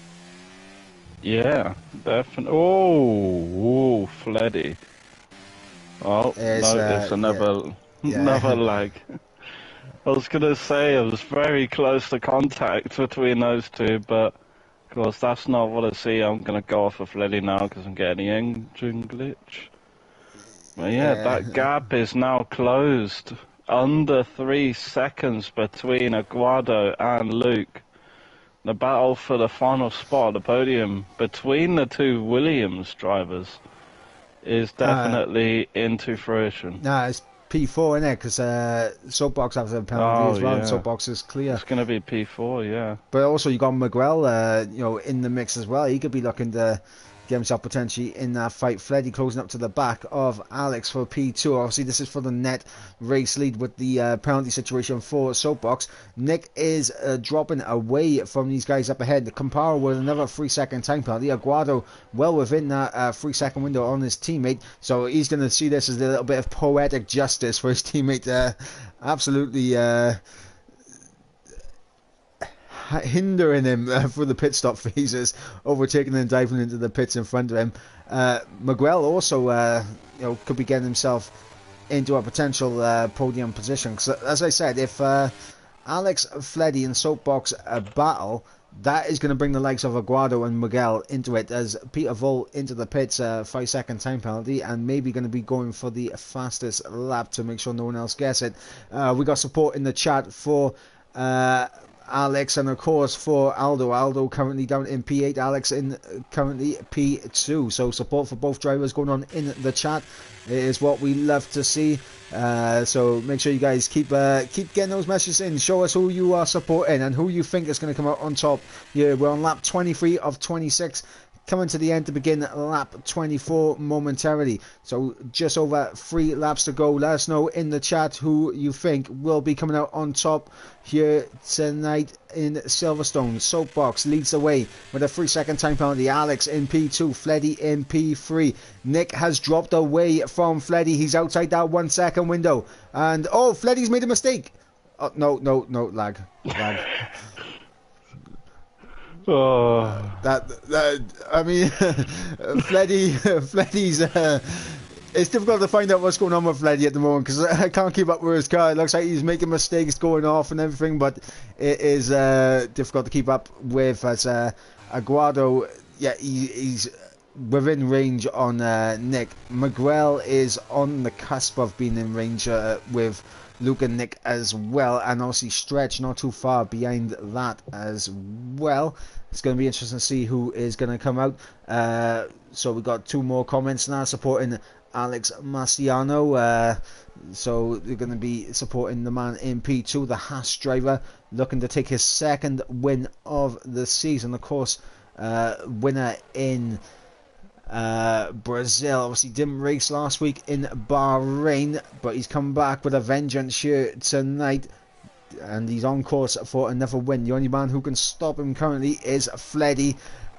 Yeah, definitely. Oh, Fleddy. Oh, no, it's another lag. I was going to say it was very close to contact between those two, but of course that's not what I see. I'm going to go off of Fleddy now because I'm getting the engine glitch. But yeah, that gap is now closed. Under 3 seconds between Aguado and Luke. The battle for the final spot at the podium between the two Williams drivers is definitely into fruition. Nah, it's P4 in it because Soapbox has a penalty as well, and Soapbox is clear. It's going to be P4, yeah. But also you got Miguel, in the mix as well. He could be looking to get himself potentially in that fight. Fleddy closing up to the back of Alex for P2. Obviously, this is for the net race lead with the penalty situation for Soapbox. Nick is dropping away from these guys up ahead. Camparo with another 3-second time penalty. Aguado well within that 3-second window on his teammate. So he's going to see this as a little bit of poetic justice for his teammate. Absolutely hindering him for the pit stop phases, overtaking and diving into the pits in front of him. Miguel also could be getting himself into a potential podium position. So, as I said, if Alex, Fleddy and Soapbox battle, that is going to bring the likes of Aguado and Miguel into it, as Peter Vol into the pits, 5-second time penalty, and maybe going to be going for the fastest lap to make sure no one else gets it. We got support in the chat for Alex, and of course for Aldo currently down in P8, Alex in currently P2, so support for both drivers going on in the chat is what we love to see. So make sure you guys keep getting those messages in. Show us who you are supporting and who you think is going to come out on top. Yeah, we're on lap 23 of 26, coming to the end to begin lap 24 momentarily. So just over 3 laps to go. Let us know in the chat who you think will be coming out on top here tonight in Silverstone. Soapbox leads the way with a 3-second time penalty. Alex in P2, Fleddy in P3. Nick has dropped away from Fleddy. He's outside that 1-second window. And Fleddy's made a mistake. Oh, no, lag. Oh. I mean, Fleddy's. It's difficult to find out what's going on with Fleddy at the moment because I can't keep up with his car. It looks like he's making mistakes going off and everything, but it is difficult to keep up with as Aguado. Yeah, he's within range on Nick. Miguel is on the cusp of being in range with Luke and Nick as well, and obviously Stretch not too far behind that as well. It's going to be interesting to see who is going to come out. So we got 2 more comments now supporting Alex Marciano. So they're going to be supporting the man in P2, the Haas driver, looking to take his 2nd win of the season. Of course, winner in Brazil. Obviously didn't race last week in Bahrain, but he's come back with a vengeance here tonight, and he's on course for another win. The only man who can stop him currently is Fleddy,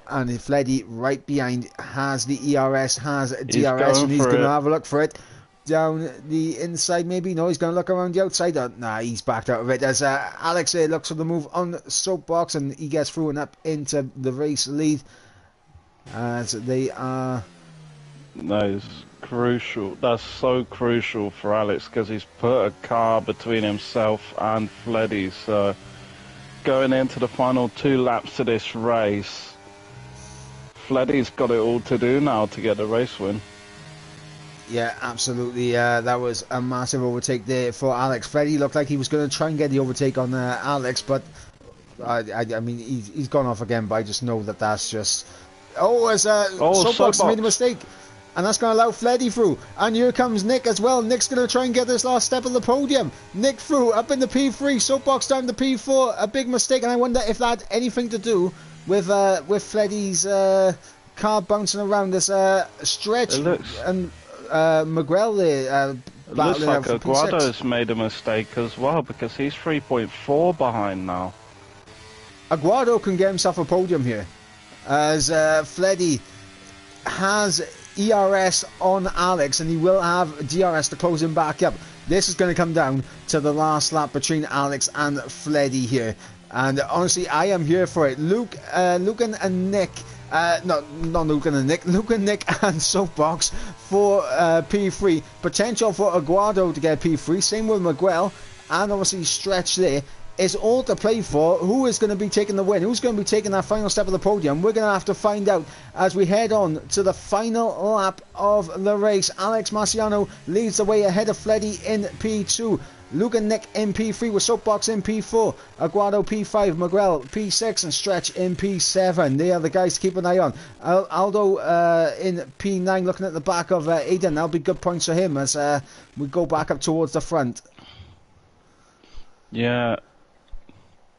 and Fleddy right behind has the ERS, has DRS, and he's going to have a look for it down the inside. Maybe no, he's going to look around the outside. Nah, he's backed out of it as Alex looks for the move on Soapbox, and he gets through and up into the race lead. As they are. That is crucial. That's so crucial for Alex because he's put a car between himself and Fleddy. So going into the final 2 laps of this race, Fleddy's got it all to do now to get the race win. Yeah, absolutely. That was a massive overtake there for Alex. Fleddy looked like he was going to try and get the overtake on Alex, but I mean he's gone off again. But I just know that that's just. Soapbox made a mistake, and that's going to allow Fleddy through. And here comes Nick as well. Nick's going to try and get this last step of the podium. Nick through, up in the P3, Soapbox down to P4. A big mistake, and I wonder if that had anything to do with Fleddy's car bouncing around this Stretch and Miguel there. It looks like Aguado's made a mistake as well because he's 3.4 behind now. Aguado can get himself a podium here, as Fleddy has ERS on Alex, and he will have DRS to close him back up. This is going to come down to the last lap between Alex and Fleddy here, and honestly I am here for it. Luke and Nick, not Luke and Nick, Luke and Nick and Soapbox for P3, potential for Aguado to get P3, same with Miguel, and obviously Stretch there. It's all to play for. Who is going to be taking the win? Who's going to be taking that final step of the podium? We're going to have to find out as we head on to the final lap of the race. Alex Marciano leads the way ahead of Fleddy in P2. Luke and Nick in P3 with Soapbox in P4. Aguado P5, Miguel P6 and Stretch in P7. They are the guys to keep an eye on. Aldo in P9 looking at the back of Aiden. That'll be good points for him as we go back up towards the front. Yeah.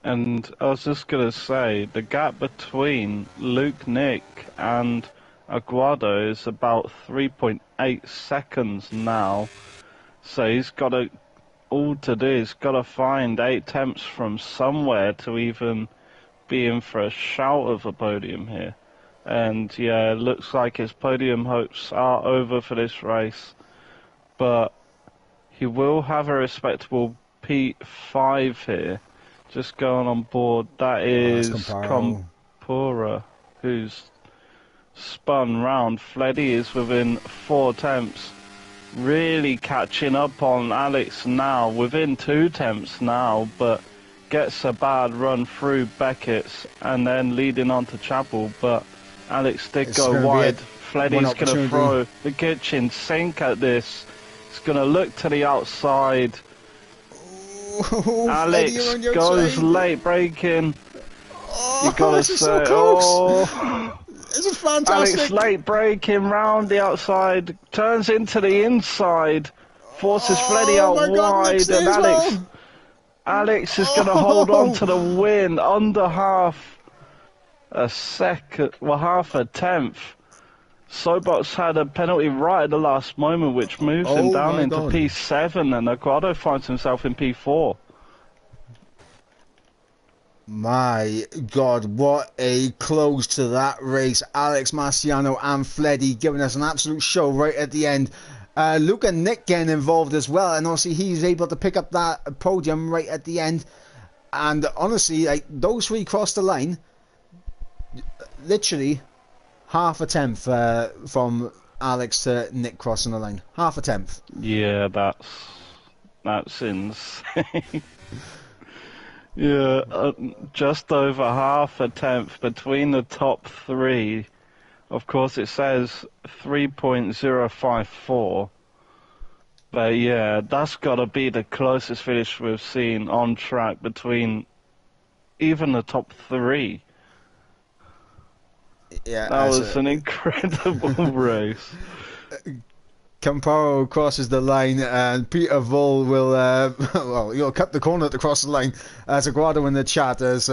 And I was just going to say, the gap between Luke Nick and Aguado is about 3.8 seconds now. So he's got to, all to do is got to find 8 tenths from somewhere to even be in for a shout of a podium here. And yeah, it looks like his podium hopes are over for this race. But he will have a respectable P5 here. Just going on board, that is Compora, who's spun round. Fleddy is within 4 tenths, really catching up on Alex now, within 2 tenths now, but gets a bad run through Beckett's and then leading on to Chapel, but Alex did go wide. Fleddy's going to throw the kitchen sink at this. It's going to look to the outside. Alex goes late braking. You gotta say, so close. This is fantastic. Alex late braking round the outside, turns into the inside, forces Fleddy out wide, and Alex is going to hold on to the win under half a second, well, half a tenth. Sobots had a penalty right at the last moment, which moves him down into P7, and Aguado finds himself in P4. My God, what a close to that race. Alex Marciano and Fleddy giving us an absolute show right at the end. Luke and Nick getting involved as well, and obviously he's able to pick up that podium right at the end. And honestly, like, those 3 crossed the line, literally half a tenth from Alex to Nick crossing the line. Half a tenth. Yeah, that's insane. Yeah, just over half a tenth between the top 3. Of course, it says 3.054. But yeah, that's got to be the closest finish we've seen on track between even the top 3. Yeah, that was an incredible race. Camparo crosses the line, and Peter Vull will, well, he'll cut the corner to cross the line. As Aguado in the chat, as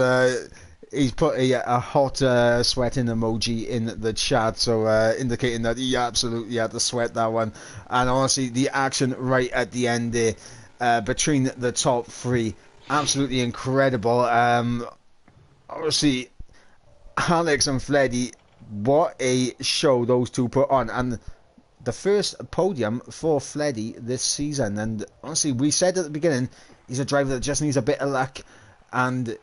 he's put a hot sweating emoji in the chat, so indicating that he absolutely had to sweat that one. And honestly, the action right at the end there between the top 3, absolutely incredible. Obviously, Alex and Fleddy, what a show those two put on, and the first podium for Fleddy this season. And honestly, we said at the beginning, he's a driver that just needs a bit of luck, and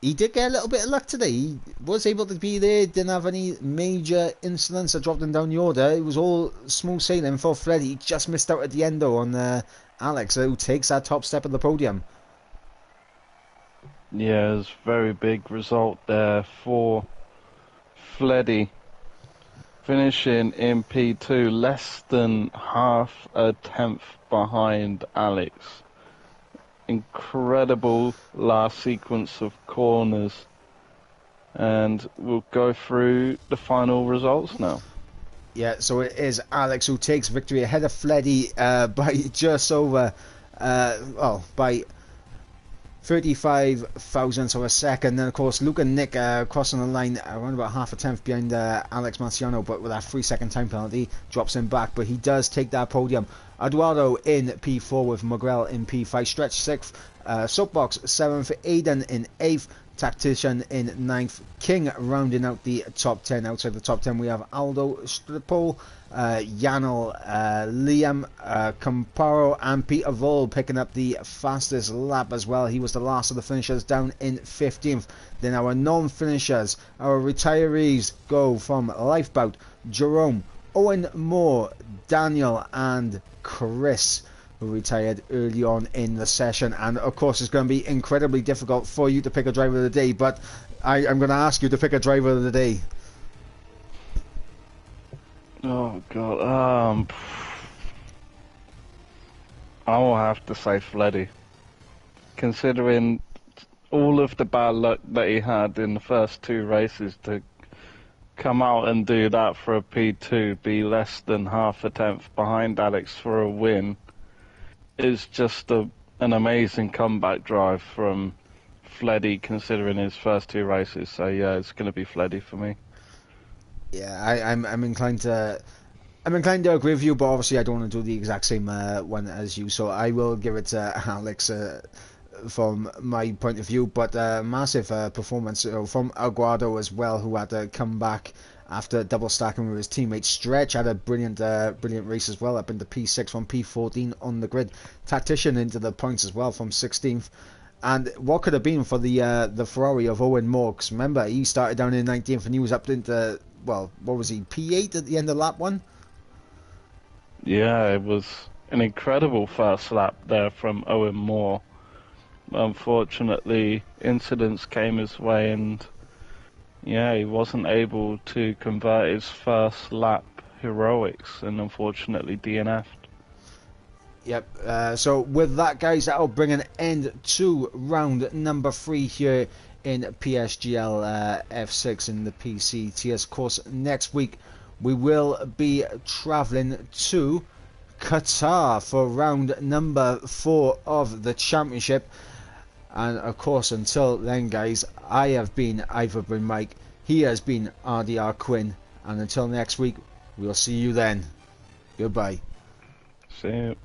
he did get a little bit of luck today. He was able to be there, didn't have any major incidents that dropped him down the order. It was all smooth sailing for Fleddy. He just missed out at the end though on Alex, who takes that top step of the podium. Yeah, it's a very big result there for Fleddy, finishing in P2, less than half a tenth behind Alex. Incredible last sequence of corners. And we'll go through the final results now. Yeah, so it is Alex who takes victory ahead of Fleddy by just over, well, by 35 thousandths of a second. Then of course Luke and Nick crossing the line around about half a tenth behind Alex Marciano, but with that 3-second time penalty drops him back, but he does take that podium. Eduardo in P4 with Miguel in P5, Stretch 6th, Soapbox 7th, Aiden in 8th, Tactician in 9th, King rounding out the top 10. Outside the top 10 we have Aldo Stripol, Yanel, Liam, Camparo and Peter Vull picking up the fastest lap as well. He was the last of the finishers, down in 15th. Then our non-finishers, our retirees, go from Lifeboat, Jerome, Owen Moore, Daniel and Chris. who retired early on in the session. And of course, it's going to be incredibly difficult for you to pick a driver of the day, but I'm going to ask you to pick a driver of the day. Oh God, I will have to say Fleddy, considering all of the bad luck that he had in the first 2 races to come out and do that for a P2, be less than half a tenth behind Alex for a win, is just an amazing comeback drive from Fleddy, considering his first 2 races. So yeah, it's going to be Fleddy for me. Yeah, I'm inclined to. I'm inclined to agree with you, but obviously I don't want to do the exact same one as you, so I will give it to Alex from my point of view. But massive performance from Aguado as well, who had to come back after double stacking with his teammate. Stretch had a brilliant race as well, up into P6 from P14 on the grid. Tactician into the points as well from 16th. And what could have been for the Ferrari of Owen Moore? 'Cause remember, he started down in 19th and he was up into, well, what was he, P8 at the end of lap 1? Yeah, it was an incredible first lap there from Owen Moore. Unfortunately, incidents came his way, and yeah, he wasn't able to convert his first lap heroics, and unfortunately DNF'd. Yep, so with that, guys, that'll bring an end to round number 3 here in PSGL F6 in the PCTS. Of course, next week we will be travelling to Qatar for round number 4 of the championship. And of course, until then, guys, I have been Ivor Bryn Mike, he has been RDR Quinn, and until next week, we'll see you then. Goodbye. See you.